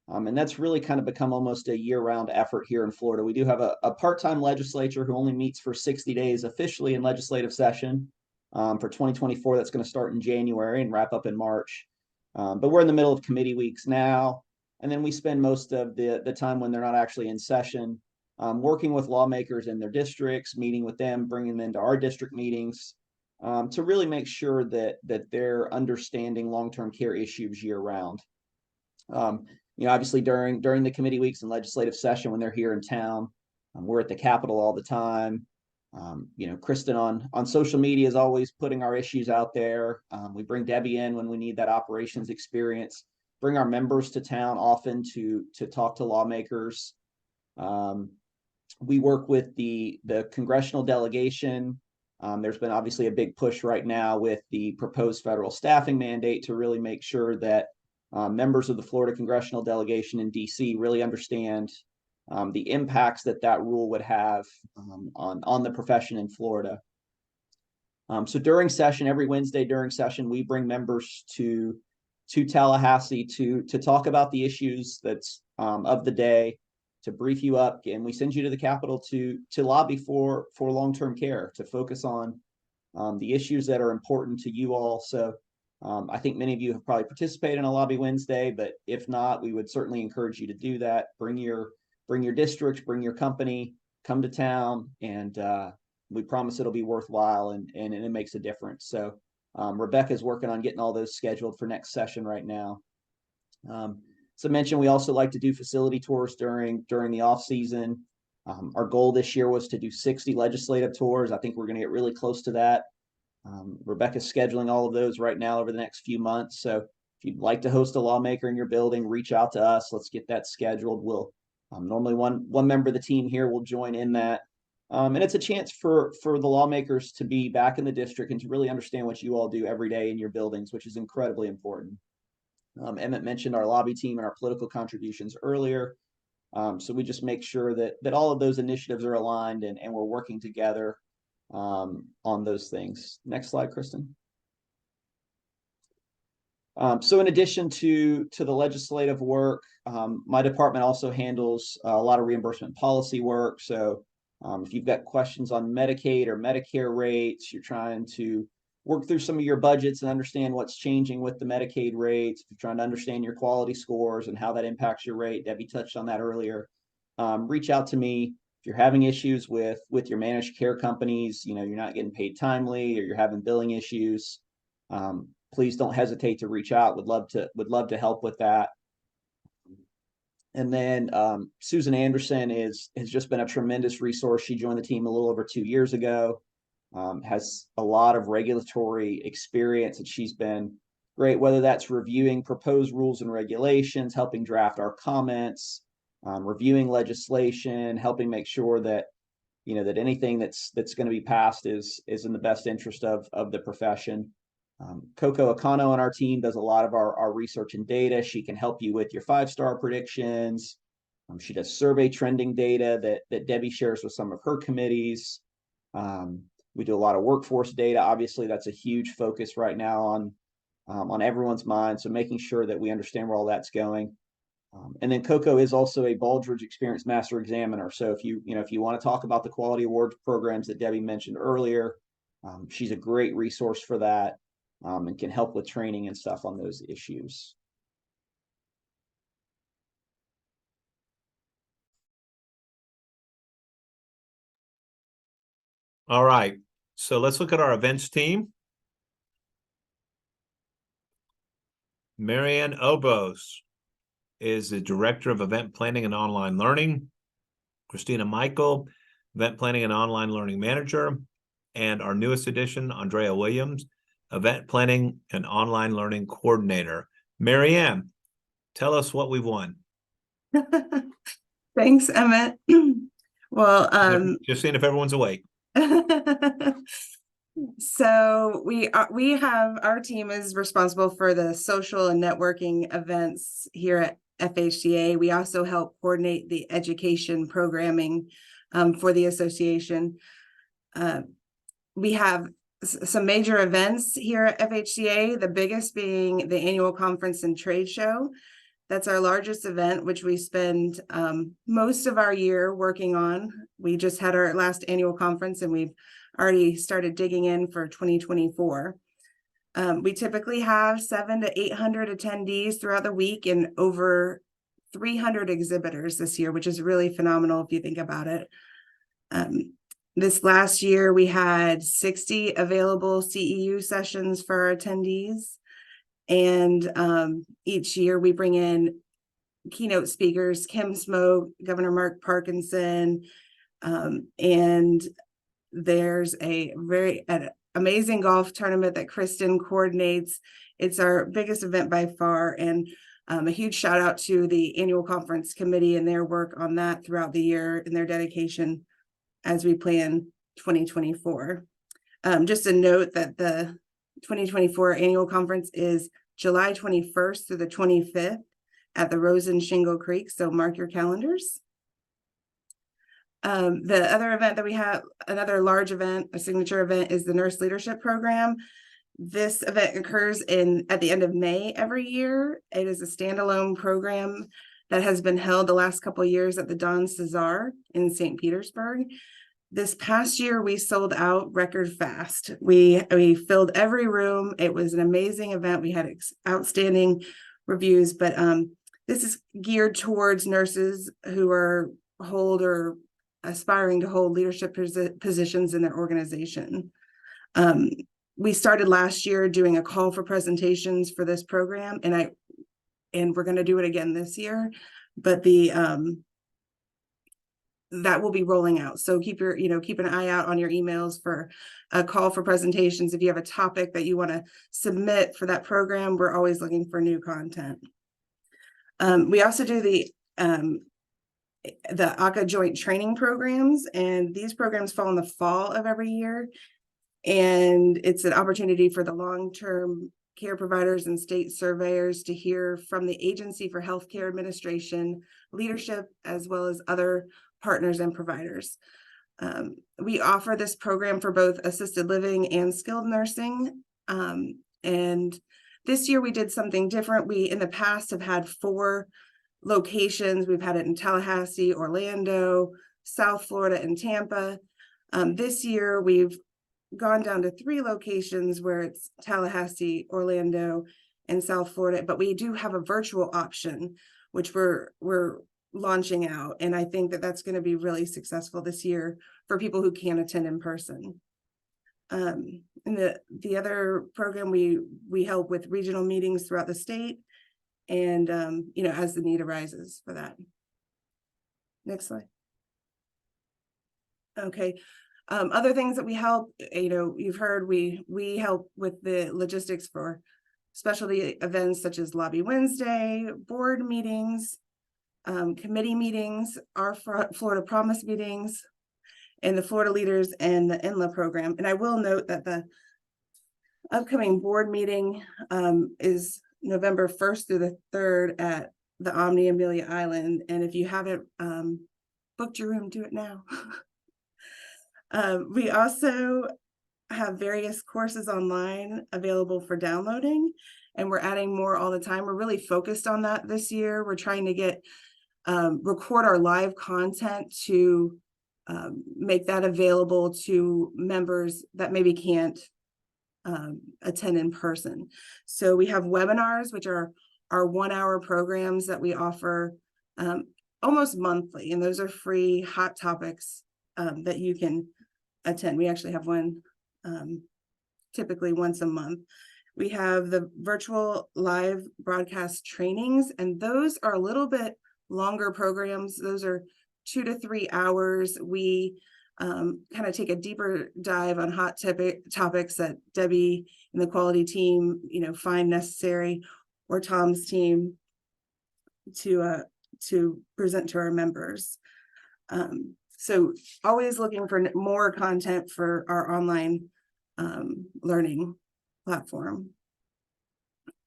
And that's really kind of become almost a year-round effort here in Florida. We do have a part-time legislature who only meets for 60 days officially in legislative session for 2024. That's going to start in January and wrap up in March. But we're in the middle of committee weeks now. And then we spend most of the time when they're not actually in session working with lawmakers in their districts, meeting with them, bringing them into our district meetings to really make sure that they're understanding long-term care issues year-round. Obviously during the committee weeks and legislative session when they're here in town, we're at the Capitol all the time. Kristen on social media is always putting our issues out there. We bring Debbie in when we need that operations experience, bring our members to town often to talk to lawmakers. We work with the congressional delegation. There's been obviously a big push right now with the proposed federal staffing mandate to really make sure that members of the Florida congressional delegation in DC really understand the impacts that rule would have on the profession in Florida. So during session, every Wednesday during session, we bring members to Tallahassee to talk about the issues that's of the day, to brief you up, and we send you to the Capitol to lobby for long-term care, to focus on the issues that are important to you all. So I think many of you have probably participated in a lobby Wednesday, but if not, we would certainly encourage you to do that. Bring your districts, bring your company, come to town, and we promise it'll be worthwhile and it makes a difference. So Rebecca's working on getting all those scheduled for next session right now. So I mentioned we also like to do facility tours during the off season. Our goal this year was to do 60 legislative tours. I think we're going to get really close to that. Rebecca's scheduling all of those right now over the next few months. So if you'd like to host a lawmaker in your building, reach out to us. Let's get that scheduled. We'll normally one member of the team here will join in that. And it's a chance for the lawmakers to be back in the district and to really understand what you all do every day in your buildings, which is incredibly important. Emmett mentioned our lobby team and our political contributions earlier. So we just make sure that all of those initiatives are aligned and we're working together on those things. Next slide, Kristen. So in addition to the legislative work, my department also handles a lot of reimbursement policy work. So if you've got questions on Medicaid or Medicare rates, you're trying to work through some of your budgets and understand what's changing with the Medicaid rates, if you're trying to understand your quality scores and how that impacts your rate, Debbie touched on that earlier, reach out to me. If you're having issues with your managed care companies, you're not getting paid timely or you're having billing issues, please don't hesitate to reach out. Would love to help with that. And then Susan Anderson has just been a tremendous resource. She joined the team a little over 2 years ago. Has a lot of regulatory experience, and she's been great, whether that's reviewing proposed rules and regulations, helping draft our comments, reviewing legislation, helping make sure that that anything that's going to be passed is in the best interest of the profession. Coco Akano on our team does a lot of our research and data. She can help you with your 5-star predictions. She does survey trending data that Debbie shares with some of her committees. We do a lot of workforce data. Obviously, that's a huge focus right now on everyone's mind. So making sure that we understand where all that's going. And then Coco is also a Baldrige Experienced Master Examiner. So if you want to talk about the quality awards programs that Debbie mentioned earlier, she's a great resource for that and can help with training and stuff on those issues.
All right, so let's look at our events team. Marianne Obos is the Director of Event Planning and Online Learning. Christina Michael, Event Planning and Online Learning Manager. And our newest addition, Andrea Williams, Event Planning and Online Learning Coordinator. Marianne, tell us what we've won.
Thanks, Emmett. Well,
just seeing if everyone's awake.
So we have, our team is responsible for the social and networking events here at FHCA. We also help coordinate the education programming for the association. We have some major events here at FHCA, the biggest being the annual conference and trade show. That's our largest event, which we spend most of our year working on. We just had our last annual conference and we've already started digging in for 2024. We typically have 700 to 800 attendees throughout the week and over 300 exhibitors this year, which is really phenomenal if you think about it. This last year, we had 60 available CEU sessions for our attendees. And each year we bring in keynote speakers, Kim Smoke, Governor Mark Parkinson, and there's an amazing golf tournament that Kristen coordinates. It's our biggest event by far, and a huge shout out to the annual conference committee and their work on that throughout the year and their dedication as we plan 2024. Just a note that the 2024 annual conference is July 21st through the 25th at the Rosen Shingle Creek. So mark your calendars. The other event that we have, another large event, a signature event, is the Nurse Leadership Program. This event occurs at the end of May every year. It is a standalone program that has been held the last couple of years at the Don Cesar in St. Petersburg. This past year, we sold out record fast. We filled every room. It was an amazing event. We had outstanding reviews, but this is geared towards nurses who are or aspiring to hold leadership positions in their organization. We started last year doing a call for presentations for this program, and we're going to do it again this year, but that will be rolling out. So keep an eye out on your emails for a call for presentations. If you have a topic that you want to submit for that program, we're always looking for new content. We also do the ACA joint training programs, and these programs fall in the fall of every year. And it's an opportunity for the long-term care providers and state surveyors to hear from the Agency for Healthcare Administration leadership, as well as other partners and providers. We offer this program for both assisted living and skilled nursing. And this year we did something different. We, in the past, have had 4 locations. We've had it in Tallahassee, Orlando, South Florida, and Tampa. This year we've gone down to 3 locations where it's Tallahassee, Orlando, and South Florida, but we do have a virtual option, which we're launching out. And I think that that's going to be really successful this year for people who can't attend in person. In the other program, we help with regional meetings throughout the state, and as the need arises for that. Next slide. Okay. Other things that we help, you've heard we help with the logistics for specialty events such as Lobby Wednesday, board meetings, committee meetings, our Florida Promise meetings, and the Florida Leaders and the INLA program. And I will note that the upcoming board meeting is November 1st through the 3rd at the Omni Amelia Island. And if you haven't booked your room, do it now. We also have various courses online available for downloading, and we're adding more all the time. We're really focused on that this year. We're trying to record our live content to make that available to members that maybe can't attend in person. So we have webinars, which are our 1-hour programs that we offer almost monthly, and those are free hot topics that you can attend. We actually have one typically once a month. We have the virtual live broadcast trainings, and those are a little bit longer programs. Those are 2 to 3 hours. We kind of take a deeper dive on hot topics that Debbie and the quality team, find necessary, or Tom's team to present to our members. So always looking for more content for our online learning platform.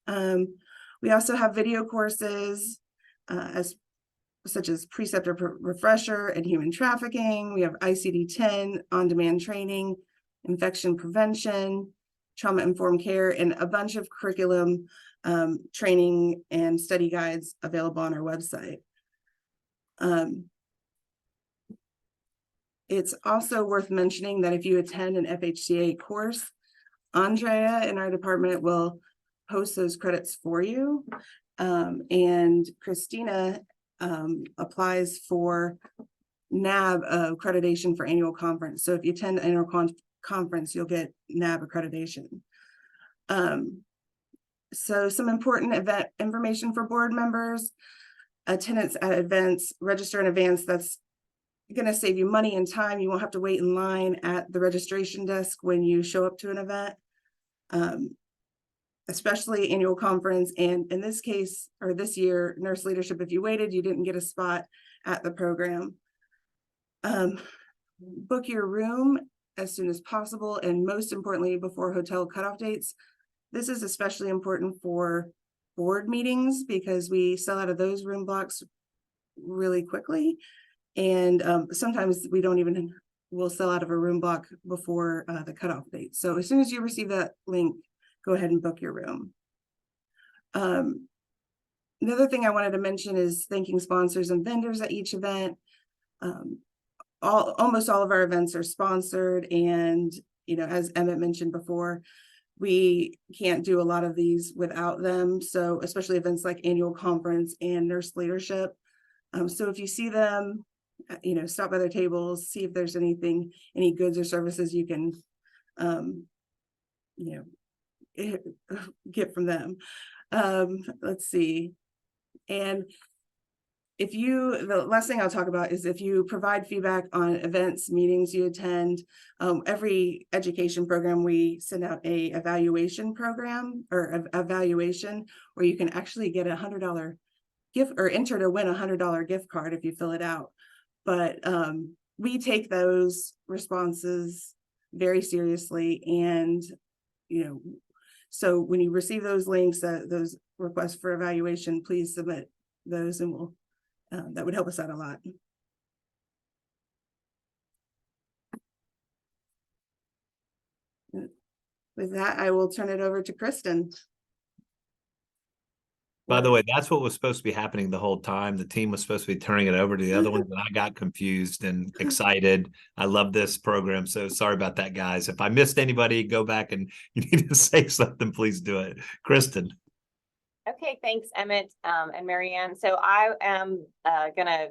We also have video courses such as preceptor refresher and human trafficking. We have ICD-10 on-demand training, infection prevention, trauma-informed care, and a bunch of curriculum training and study guides available on our website. It's also worth mentioning that if you attend an FHCA course, Andrea in our department will post those credits for you. And Christina applies for NAB accreditation for annual conference. So if you attend the annual conference, you'll get NAB accreditation. So some important event information for board members: attendance at events, register in advance. That's going to save you money and time. You won't have to wait in line at the registration desk when you show up to an event, especially annual conference. And in this case, or this year, nurse leadership, if you waited, you didn't get a spot at the program. Book your room as soon as possible, and most importantly, before hotel cutoff dates. This is especially important for board meetings because we sell out of those room blocks really quickly. And sometimes we'll sell out of a room block before the cutoff date. So as soon as you receive that link, go ahead and book your room. Another thing I wanted to mention is thanking sponsors and vendors at each event. Almost all of our events are sponsored, and as Emmett mentioned before, we can't do a lot of these without them. So especially events like annual conference and nurse leadership. So if you see them, stop by their tables, see if there's any goods or services you can, get from them. Let's see. And the last thing I'll talk about is if you provide feedback on events, meetings you attend, every education program, we send out a evaluation program or evaluation where you can actually get $100 gift or enter to win $100 gift card if you fill it out. But we take those responses very seriously, and so when you receive those links, those requests for evaluation, please submit those, and that would help us out a lot. With that, I will turn it over to Kristen.
By the way, that's what was supposed to be happening the whole time. The team was supposed to be turning it over to the other ones, and I got confused and excited. I love this program, so sorry about that, guys. If I missed anybody, go back and you need to say something, please do it. Kristen.
Okay, thanks, Emmett and Marianne. So I am going to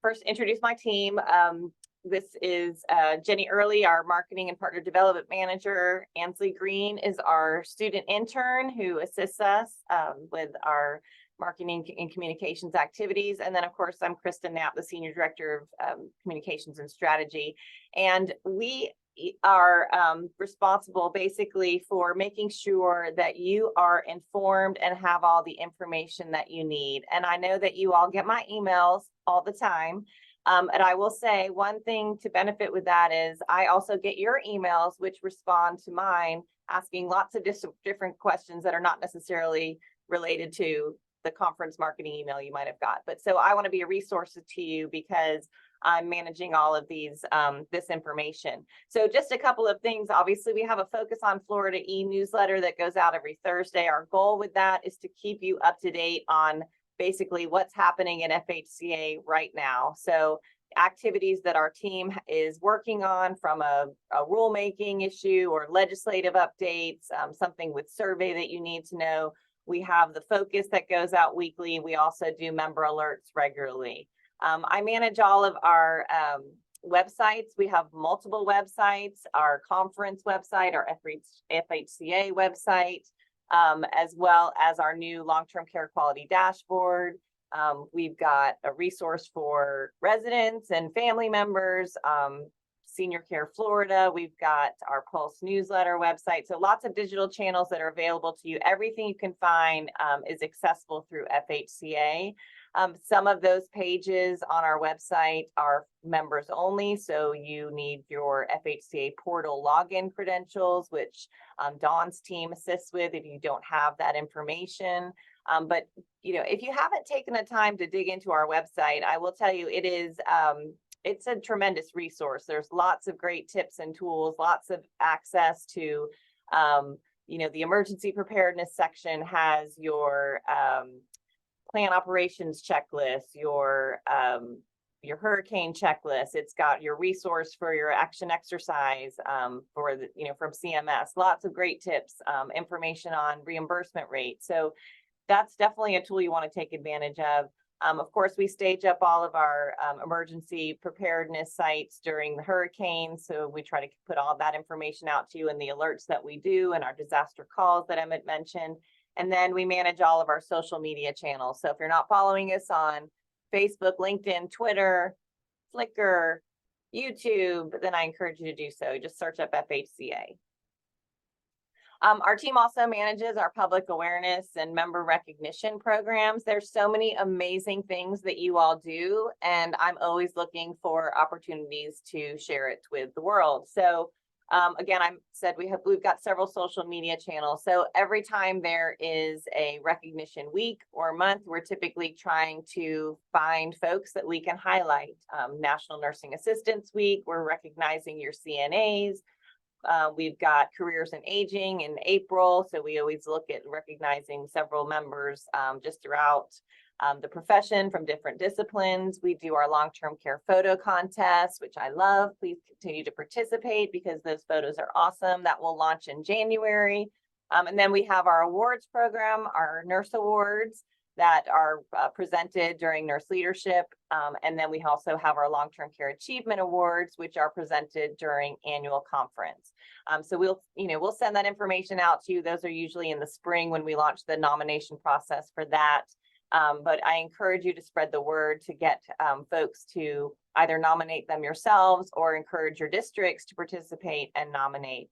first introduce my team. This is Jenny Early, our Marketing and Partner Development Manager. Ansley Green is our student intern who assists us with our marketing and communications activities. And then, of course, I'm Kristen Knapp, the Senior Director of Communications and Strategy. And we are responsible basically for making sure that you are informed and have all the information that you need. And I know that you all get my emails all the time. And I will say one thing to benefit with that is I also get your emails, which respond to mine, asking lots of different questions that are not necessarily related to the conference marketing email you might have got. But so I want to be a resource to you because I'm managing all of these, this information. So just a couple of things. Obviously, we have a Focus on Florida e-newsletter that goes out every Thursday. Our goal with that is to keep you up to date on basically what's happening in FHCA right now. So activities that our team is working on, from a rulemaking issue or legislative updates, something with survey that you need to know. We have the Focus that goes out weekly. We also do member alerts regularly. I manage all of our websites. We have multiple websites, our conference website, our FHCA website, as well as our new long-term care quality dashboard. We've got a resource for residents and family members, Senior Care Florida. We've got our Pulse newsletter website. So lots of digital channels that are available to you. Everything you can find is accessible through FHCA. Some of those pages on our website are members only, so you need your FHCA portal login credentials, which Dawn's team assists with if you don't have that information. But if you haven't taken the time to dig into our website, I will tell you it is it's a tremendous resource. There's lots of great tips and tools, lots of access to the emergency preparedness section has your plan operations checklist, your hurricane checklist. It's got your resource for your action exercise for the, from CMS. Lots of great tips, information on reimbursement rates. So that's definitely a tool you want to take advantage of. Of course, we stage up all of our emergency preparedness sites during the hurricane. So we try to put all that information out to you in the alerts that we do and our disaster calls that Emmett mentioned. And then we manage all of our social media channels. So if you're not following us on Facebook, LinkedIn, Twitter, Flickr, YouTube, then I encourage you to do so. Just search up FHCA. Our team also manages our public awareness and member recognition programs. There's so many amazing things that you all do, and I'm always looking for opportunities to share it with the world. So Again, we've got several social media channels. So every time there is a recognition week or month, we're typically trying to find folks that we can highlight. National Nursing Assistants Week, we're recognizing your CNAs. We've got Careers in Aging in April. So we always look at recognizing several members just throughout the profession from different disciplines. We do our long-term care photo contest, which I love. Please continue to participate because those photos are awesome. That will launch in January. And then we have our awards program, our nurse awards that are presented during nurse leadership. And then we also have our long-term care achievement awards, which are presented during annual conference. So we'll send that information out to you. Those are usually in the spring when we launch the nomination process for that. But I encourage you to spread the word to get folks to either nominate them yourselves or encourage your districts to participate and nominate.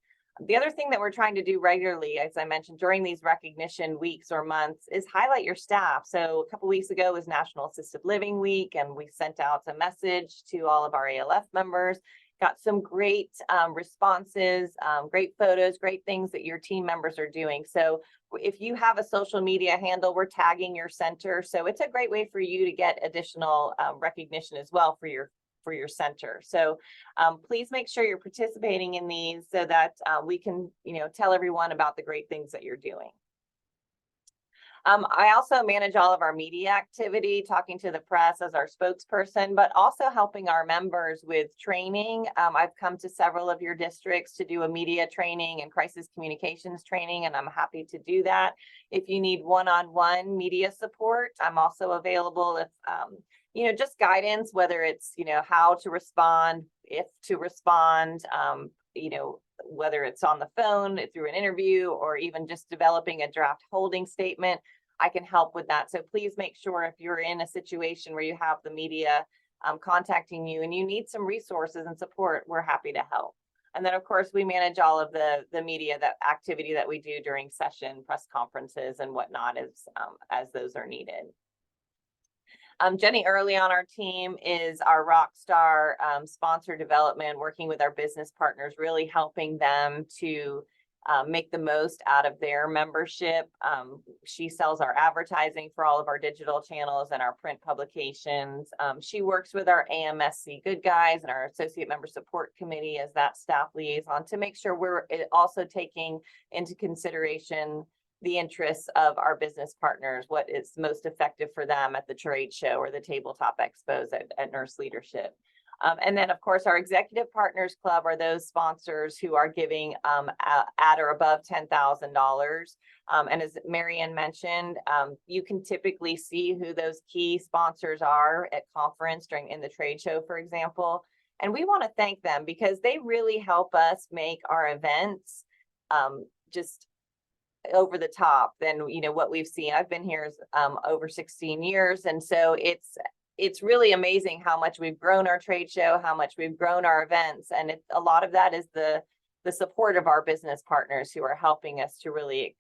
The other thing that we're trying to do regularly, as I mentioned, during these recognition weeks or months is highlight your staff. So a couple weeks ago was National Assisted Living Week, and we sent out a message to all of our ALF members. Got some great responses, great photos, great things that your team members are doing. So if you have a social media handle, we're tagging your center. So it's a great way for you to get additional recognition as well for your center. So please make sure you're participating in these so that we can, tell everyone about the great things that you're doing. I also manage all of our media activity, talking to the press as our spokesperson, but also helping our members with training. I've come to several of your districts to do a media training and crisis communications training, and I'm happy to do that. If you need one-on-one media support, I'm also available if, just guidance, whether it's, how to respond, if to respond, whether it's on the phone through an interview or even just developing a draft holding statement, I can help with that. So please make sure if you're in a situation where you have the media contacting you and you need some resources and support, we're happy to help. And then of course we manage all of the media activity that we do during session, press conferences and whatnot as those are needed. Jenny Early on our team is our rock star sponsor development, working with our business partners, really helping them to make the most out of their membership. She sells our advertising for all of our digital channels and our print publications. She works with our AMSC Good Guys and our Associate Member Support Committee as that staff liaison to make sure we're also taking into consideration the interests of our business partners, what is most effective for them at the trade show or the tabletop expos at Nurse Leadership. And then, of course, our Executive Partners Club are those sponsors who are giving at or above $10,000. And as Marianne mentioned, you can typically see who those key sponsors are at conference in the trade show, for example. And we want to thank them because they really help us make our events just over the top than what we've seen. I've been here over 16 years, and so it's really amazing how much we've grown our trade show, how much we've grown our events, and a lot of that is the support of our business partners who are helping us to really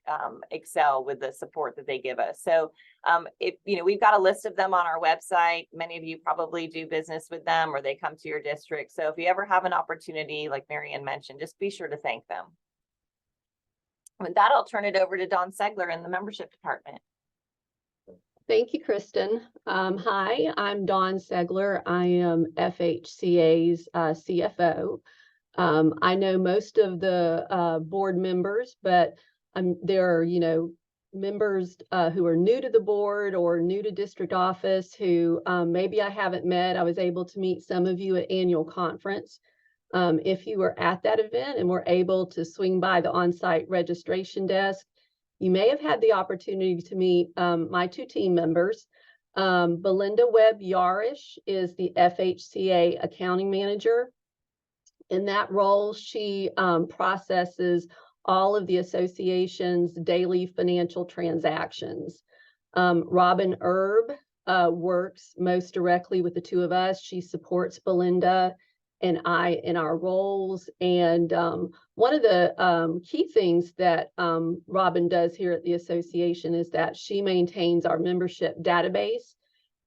excel with the support that they give us. So we've got a list of them on our website. Many of you probably do business with them or they come to your district. So if you ever have an opportunity, like Marianne mentioned, just be sure to thank them. With that, I'll turn it over to Dawn Segler in the membership department.
Thank you, Kristen. Hi, I'm Dawn Segler. I am FHCA's CFO. I know most of the board members, but there are, members who are new to the board or new to district office who maybe I haven't met. I was able to meet some of you at annual conference. If you were at that event and were able to swing by the on-site registration desk, you may have had the opportunity to meet my two team members. Belinda Webb-Yarish is the FHCA accounting manager. In that role, she processes all of the association's daily financial transactions. Robin Erb works most directly with the two of us. She supports Belinda and I in our roles. And one of the key things that Robin does here at the association is that she maintains our membership database.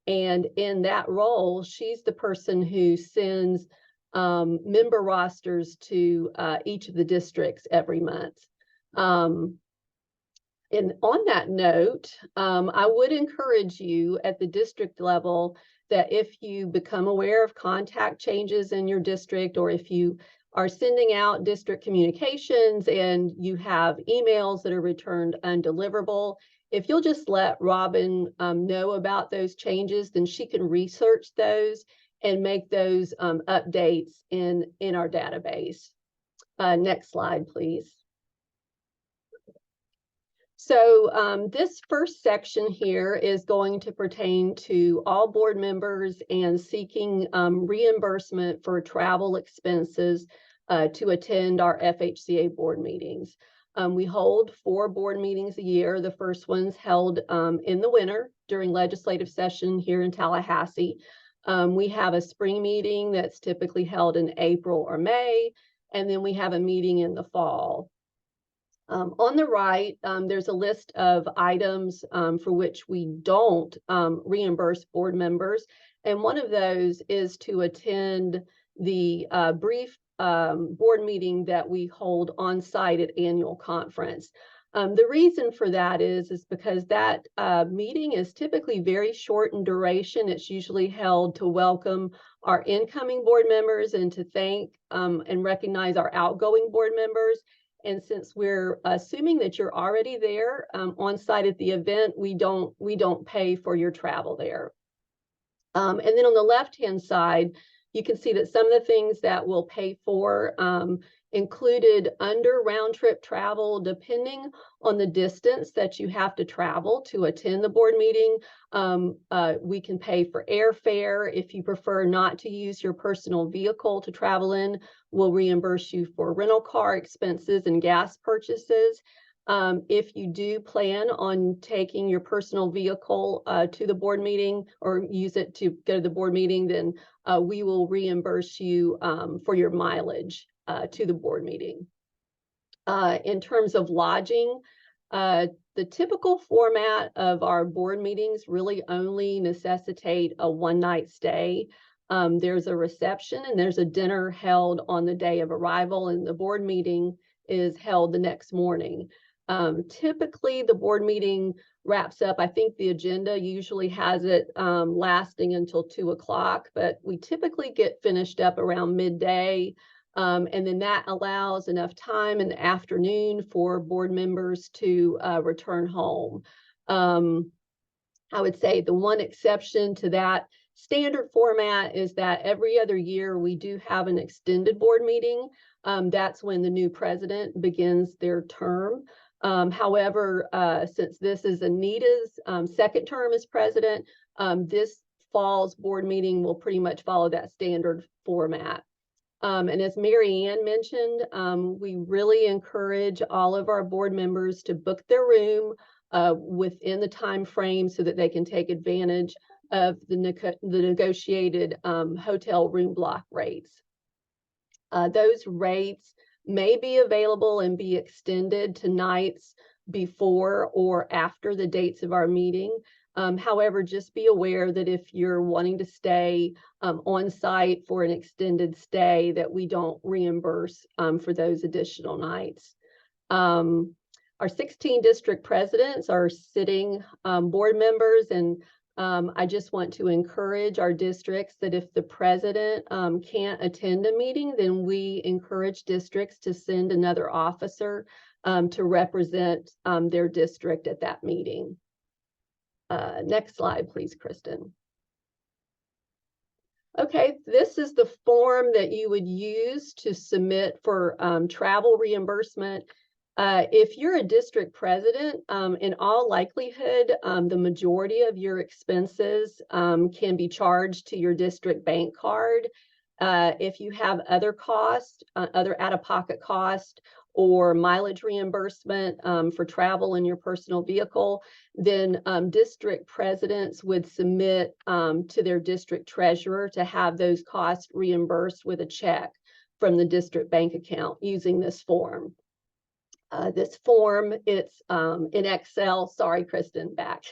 And in that role, she's the person who sends member rosters to each of the districts every month. And on that note, I would encourage you at the district level that if you become aware of contact changes in your district, or if you are sending out district communications and you have emails that are returned undeliverable, if you'll just let Robin know about those changes, then she can research those and make those updates in our database. Next slide, please. So this first section here is going to pertain to all board members and seeking reimbursement for travel expenses to attend our FHCA board meetings. We hold 4 board meetings a year. The first one's held in the winter during legislative session here in Tallahassee. We have a spring meeting that's typically held in April or May, and then we have a meeting in the fall. On the right, there's a list of items for which we don't reimburse board members. And one of those is to attend the brief board meeting that we hold on site at annual conference. The reason for that is because that meeting is typically very short in duration. It's usually held to welcome our incoming board members and to thank and recognize our outgoing board members. And since we're assuming that you're already there on site at the event, we don't pay for your travel there. And then on the left-hand side, you can see that some of the things that we'll pay for included under round trip travel, depending on the distance that you have to travel to attend the board meeting. We can pay for airfare. If you prefer not to use your personal vehicle to travel in, we'll reimburse you for rental car expenses and gas purchases. If you do plan on taking your personal vehicle to the board meeting or use it to go to the board meeting, then we will reimburse you for your mileage to the board meeting. In terms of lodging, the typical format of our board meetings really only necessitate a one-night stay. There's a reception and there's a dinner held on the day of arrival, and the board meeting is held the next morning. Typically, the board meeting wraps up. I think the agenda usually has it lasting until 2 o'clock, but we typically get finished up around midday. And then that allows enough time in the afternoon for board members to return home. I would say the one exception to that standard format is that every other year we do have an extended board meeting. That's when the new president begins their term. However, since this is Anita's second term as president, this fall's board meeting will pretty much follow that standard format. And as Mary Ann mentioned, we really encourage all of our board members to book their room within the time frame so that they can take advantage of the negotiated hotel room block rates. Those rates may be available and be extended to nights before or after the dates of our meeting. However, just be aware that if you're wanting to stay on site for an extended stay, that we don't reimburse for those additional nights. Our 16 district presidents are sitting board members, and I just want to encourage our districts that if the president can't attend a meeting, then we encourage districts to send another officer to represent their district at that meeting. Next slide, please, Kristen. Okay, this is the form that you would use to submit for travel reimbursement. If you're a district president, in all likelihood, the majority of your expenses can be charged to your district bank card. If you have other costs, other out-of-pocket costs, or mileage reimbursement for travel in your personal vehicle, then district presidents would submit to their district treasurer to have those costs reimbursed with a check from the district bank account using this form. This form, it's in Excel. Sorry, Kristen, back.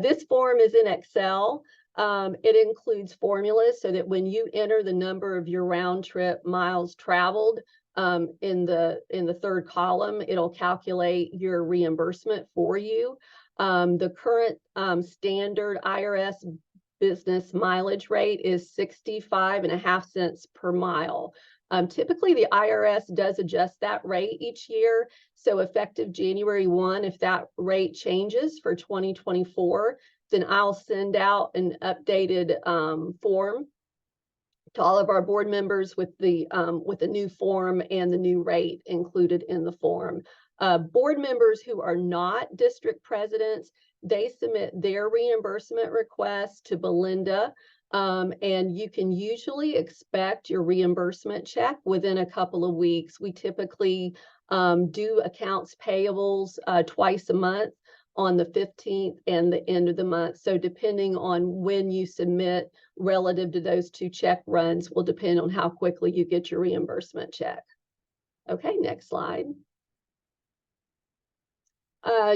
This form is in Excel. It includes formulas so that when you enter the number of your round trip miles traveled in the third column, it'll calculate your reimbursement for you. The current standard IRS business mileage rate is 65.5 cents per mile. Typically, the IRS does adjust that rate each year. So effective January 1, if that rate changes for 2024, then I'll send out an updated form to all of our board members with the new form and the new rate included in the form. Board members who are not district presidents, they submit their reimbursement request to Belinda, and you can usually expect your reimbursement check within a couple of weeks. We typically do accounts payables twice a month on the 15th and the end of the month. So depending on when you submit relative to those two check runs will depend on how quickly you get your reimbursement check. Okay, next slide.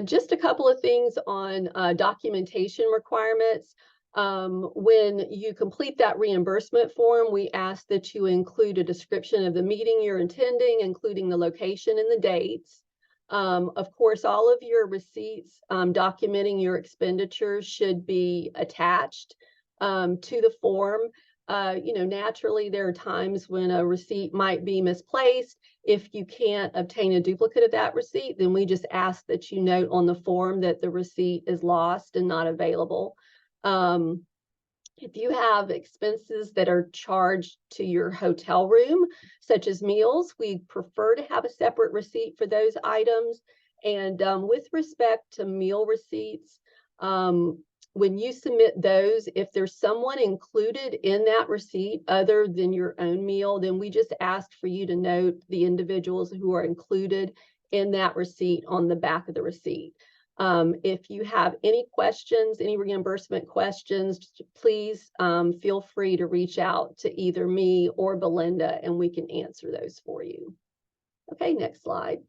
Just a couple of things on documentation requirements. When you complete that reimbursement form, we ask that you include a description of the meeting you're attending, including the location and the dates. Of course, all of your receipts documenting your expenditures should be attached to the form. Naturally, there are times when a receipt might be misplaced. If you can't obtain a duplicate of that receipt, then we just ask that you note on the form that the receipt is lost and not available. If you have expenses that are charged to your hotel room, such as meals, we prefer to have a separate receipt for those items. And with respect to meal receipts, when you submit those, if there's someone included in that receipt other than your own meal, then we just ask for you to note the individuals who are included in that receipt on the back of the receipt. If you have any questions, any reimbursement questions, please feel free to reach out to either me or Belinda and we can answer those for you. Okay, next slide.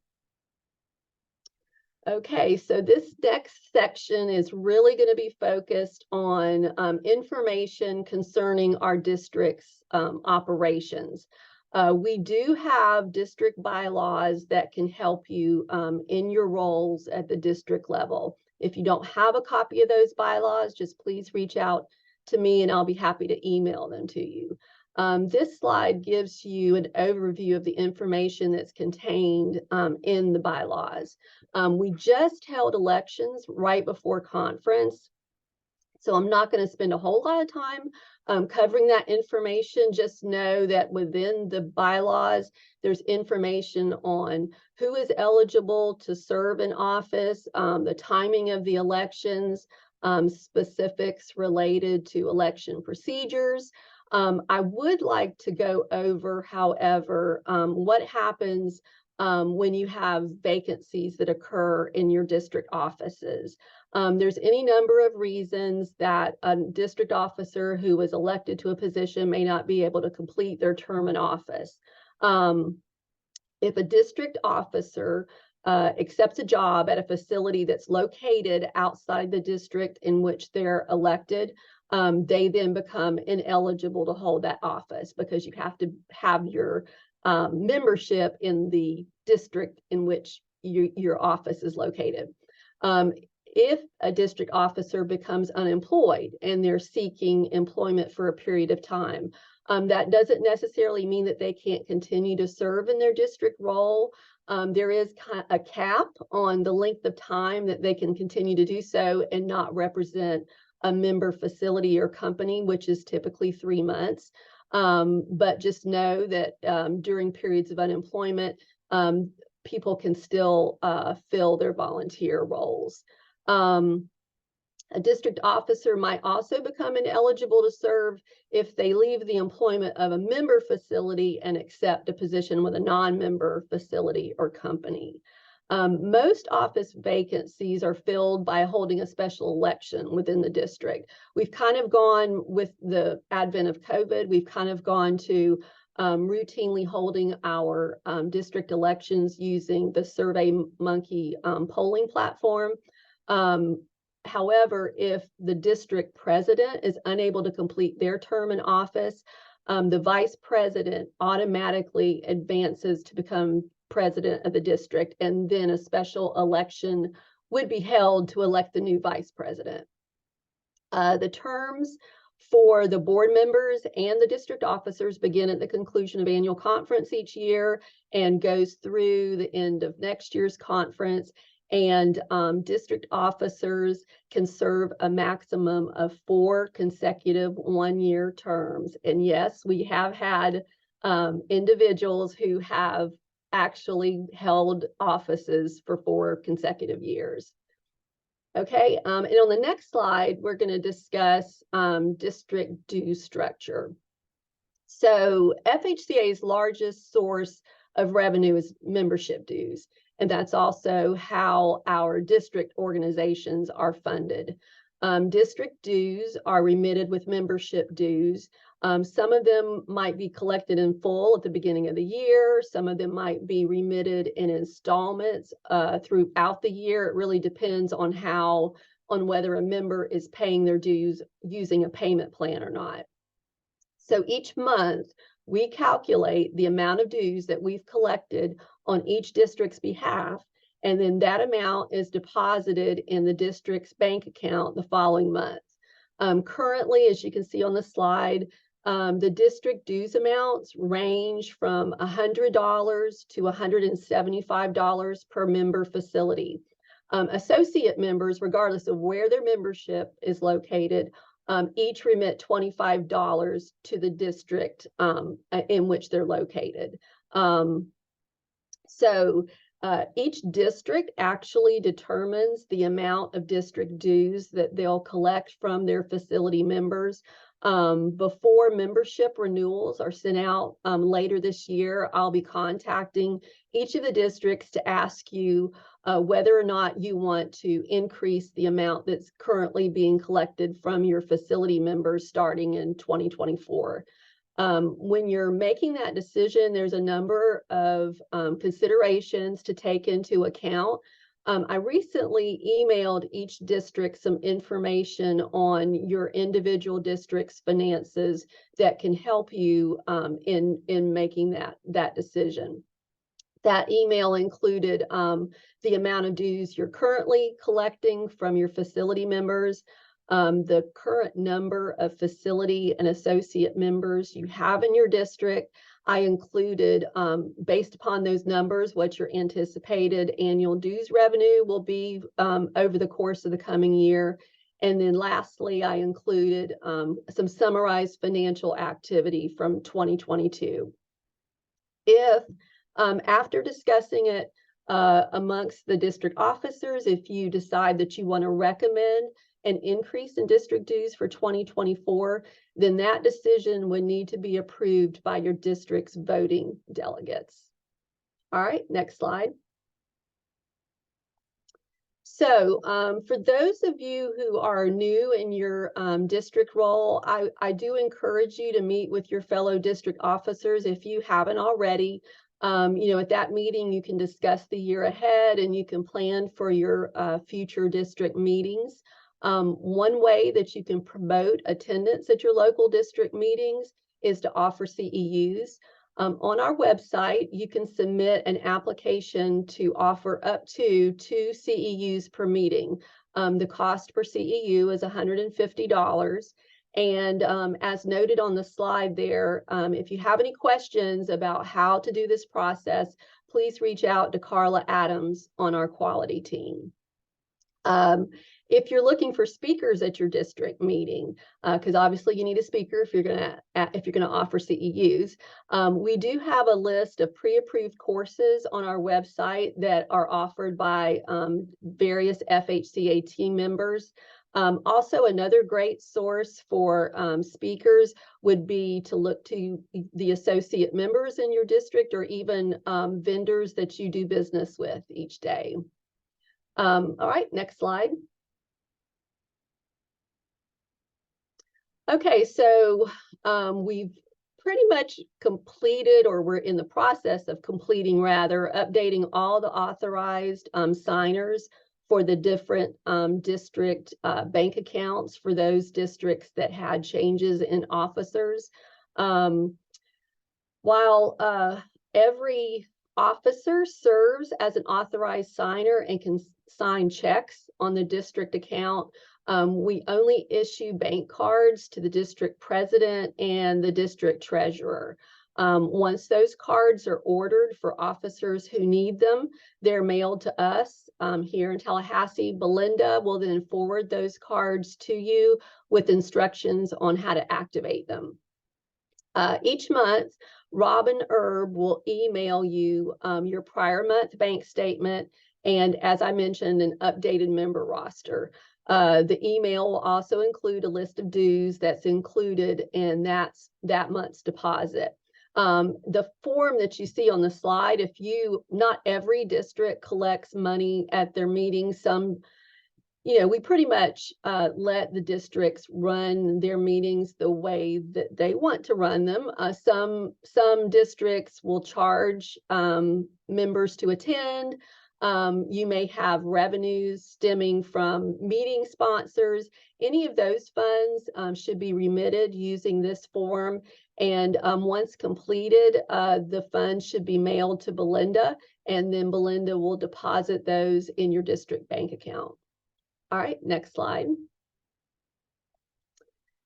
Okay, so this next section is really going to be focused on information concerning our district's operations. We do have district bylaws that can help you in your roles at the district level. If you don't have a copy of those bylaws, just please reach out to me and I'll be happy to email them to you. This slide gives you an overview of the information that's contained in the bylaws. We just held elections right before conference, so I'm not going to spend a whole lot of time covering that information. Just know that within the bylaws, there's information on who is eligible to serve in office, the timing of the elections, specifics related to election procedures. I would like to go over, however, what happens when you have vacancies that occur in your district offices. There's any number of reasons that a district officer who was elected to a position may not be able to complete their term in office. If a district officer accepts a job at a facility that's located outside the district in which they're elected, they then become ineligible to hold that office because you have to have your membership in the district in which your office is located. If a district officer becomes unemployed and they're seeking employment for a period of time, that doesn't necessarily mean that they can't continue to serve in their district role. There is a cap on the length of time that they can continue to do so and not represent a member facility or company, which is typically 3 months. But just know that during periods of unemployment, people can still fill their volunteer roles. A district officer might also become ineligible to serve if they leave the employment of a member facility and accept a position with a non-member facility or company. Most office vacancies are filled by holding a special election within the district. We've kind of gone with the advent of COVID, we've kind of gone to routinely holding our district elections using the SurveyMonkey polling platform. However, if the district president is unable to complete their term in office, the vice president automatically advances to become president of the district, and then a special election would be held to elect the new vice president. The terms for the board members and the district officers begin at the conclusion of annual conference each year and goes through the end of next year's conference. And district officers can serve a maximum of 4 consecutive one-year terms. And yes, we have had individuals who have actually held offices for 4 consecutive years. Okay, and on the next slide, we're going to discuss district dues structure. So FHCA's largest source of revenue is membership dues, and that's also how our district organizations are funded. District dues are remitted with membership dues. Some of them might be collected in full at the beginning of the year. Some of them might be remitted in installments throughout the year. It really depends on whether a member is paying their dues using a payment plan or not. So each month, we calculate the amount of dues that we've collected on each district's behalf, and then that amount is deposited in the district's bank account the following month. Currently, as you can see on the slide, the district dues amounts range from $100 to $175 per member facility. Associate members, regardless of where their membership is located, each remit $25 to the district in which they're located. Each district actually determines the amount of district dues that they'll collect from their facility members. Before membership renewals are sent out later this year, I'll be contacting each of the districts to ask you whether or not you want to increase the amount that's currently being collected from your facility members starting in 2024. When you're making that decision, there's a number of considerations to take into account. I recently emailed each district some information on your individual district's finances that can help you in making that decision. That email included the amount of dues you're currently collecting from your facility members, the current number of facility and associate members you have in your district. I included, based upon those numbers, what your anticipated annual dues revenue will be over the course of the coming year. And then lastly, I included some summarized financial activity from 2022. If after discussing it amongst the district officers, if you decide that you want to recommend an increase in district dues for 2024, then that decision would need to be approved by your district's voting delegates. All right, next slide. So for those of you who are new in your district role, I do encourage you to meet with your fellow district officers if you haven't already. At that meeting, you can discuss the year ahead and you can plan for your future district meetings. One way that you can promote attendance at your local district meetings is to offer CEUs. On our website, you can submit an application to offer up to 2 CEUs per meeting. The cost per CEU is $150. And as noted on the slide there, if you have any questions about how to do this process, please reach out to Carla Adams on our quality team. If you're looking for speakers at your district meeting, because obviously you need a speaker if you're gonna offer CEUs, we do have a list of pre-approved courses on our website that are offered by various FHCA team members. Also, another great source for speakers would be to look to the associate members in your district or even vendors that you do business with each day. All right, next slide. Okay, so we've pretty much completed, or we're in the process of completing rather, updating all the authorized signers for the different district bank accounts for those districts that had changes in officers. While every officer serves as an authorized signer and can sign checks on the district account, we only issue bank cards to the district president and the district treasurer. Once those cards are ordered for officers who need them, they're mailed to us here in Tallahassee. Belinda will then forward those cards to you with instructions on how to activate them. Each month, Robin Erb will email you your prior month bank statement and, as I mentioned, an updated member roster. The email will also include a list of dues that's included in that month's deposit. The form that you see on the slide, not every district collects money at their meetings. Some, we pretty much let the districts run their meetings the way that they want to run them. Some districts will charge members to attend. You may have revenues stemming from meeting sponsors. Any of those funds should be remitted using this form. And once completed, the funds should be mailed to Belinda, and then Belinda will deposit those in your district bank account. All right, next slide.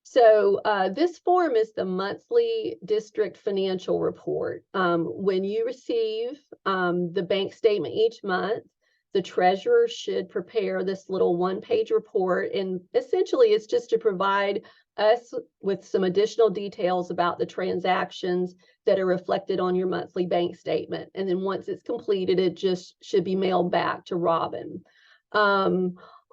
So this form is the monthly district financial report. When you receive the bank statement each month, the treasurer should prepare this little one-page report. And essentially, it's just to provide us with some additional details about the transactions that are reflected on your monthly bank statement. And then once it's completed, it just should be mailed back to Robin.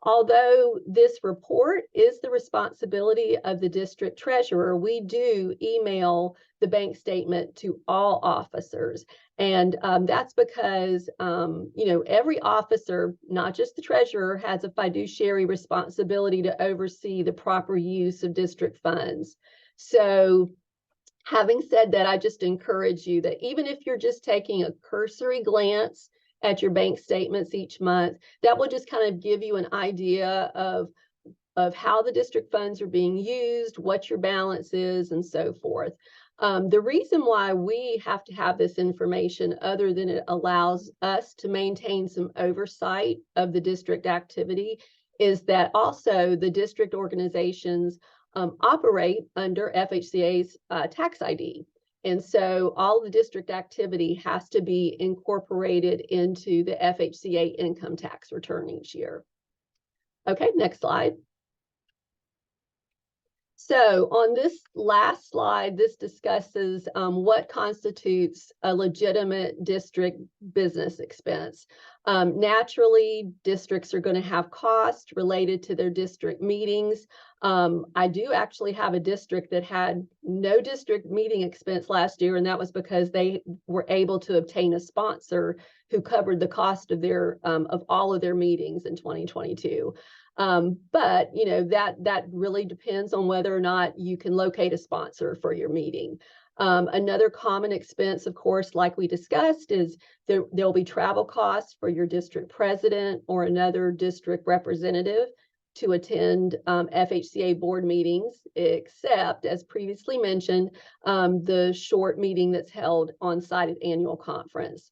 Although this report is the responsibility of the district treasurer, we do email the bank statement to all officers. And that's because, every officer, not just the treasurer, has a fiduciary responsibility to oversee the proper use of district funds. So having said that, I just encourage you that even if you're just taking a cursory glance at your bank statements each month, that will just kind of give you an idea of how the district funds are being used, what your balance is, and so forth. The reason why we have to have this information, other than it allows us to maintain some oversight of the district activity, is that also the district organizations operate under FHCA's tax ID. And so all the district activity has to be incorporated into the FHCA income tax return each year. Okay, next slide. So on this last slide, this discusses what constitutes a legitimate district business expense. Naturally, districts are going to have costs related to their district meetings. I do actually have a district that had no district meeting expense last year, and that was because they were able to obtain a sponsor who covered the cost of their of all of their meetings in 2022. But that really depends on whether or not you can locate a sponsor for your meeting. Another common expense, of course, like we discussed, is there'll be travel costs for your district president or another district representative to attend FHCA board meetings, except, as previously mentioned, the short meeting that's held on site at annual conference.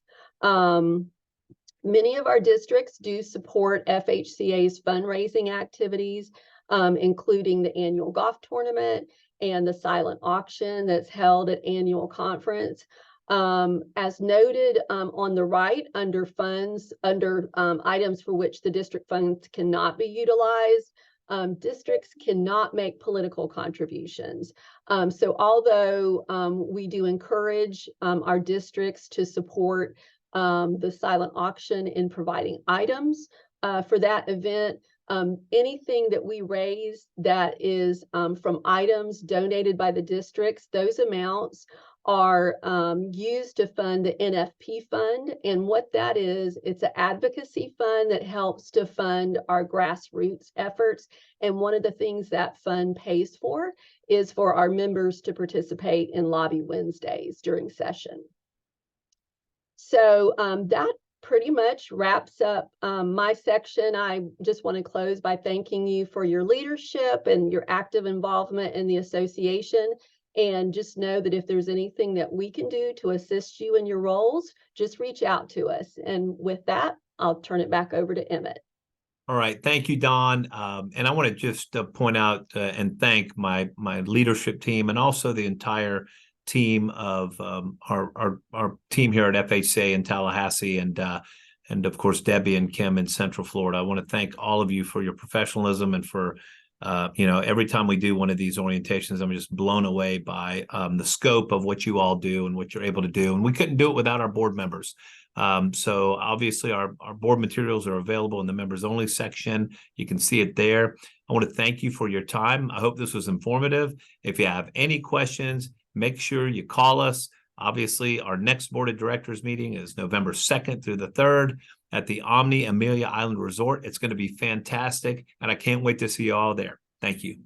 Many of our districts do support FHCA's fundraising activities, including the annual golf tournament and the silent auction that's held at annual conference. As noted on the right, under items for which the district funds cannot be utilized, districts cannot make political contributions. So although we do encourage our districts to support the silent auction in providing items for that event, anything that we raise that is from items donated by the districts, those amounts are used to fund the NFP fund. And what that is, it's an advocacy fund that helps to fund our grassroots efforts. And one of the things that fund pays for is for our members to participate in Lobby Wednesdays during session. So that pretty much wraps up my section. I just want to close by thanking you for your leadership and your active involvement in the association. And just know that if there's anything that we can do to assist you in your roles, just reach out to us. And with that, I'll turn it back over to Emmett.
All right. Thank you, Don. And I want to just point out and thank my leadership team and also the entire team of our team here at FHCA in Tallahassee and of course, Debbie and Kim in Central Florida. I want to thank all of you for your professionalism and for, every time we do one of these orientations, I'm just blown away by the scope of what you all do and what you're able to do. And we couldn't do it without our board members. So obviously our board materials are available in the members only section. You can see it there. I want to thank you for your time. I hope this was informative. If you have any questions, make sure you call us. Obviously, our next board of directors meeting is November 2nd through the 3rd at the Omni Amelia Island Resort. It's going to be fantastic, and I can't wait to see you all there. Thank you.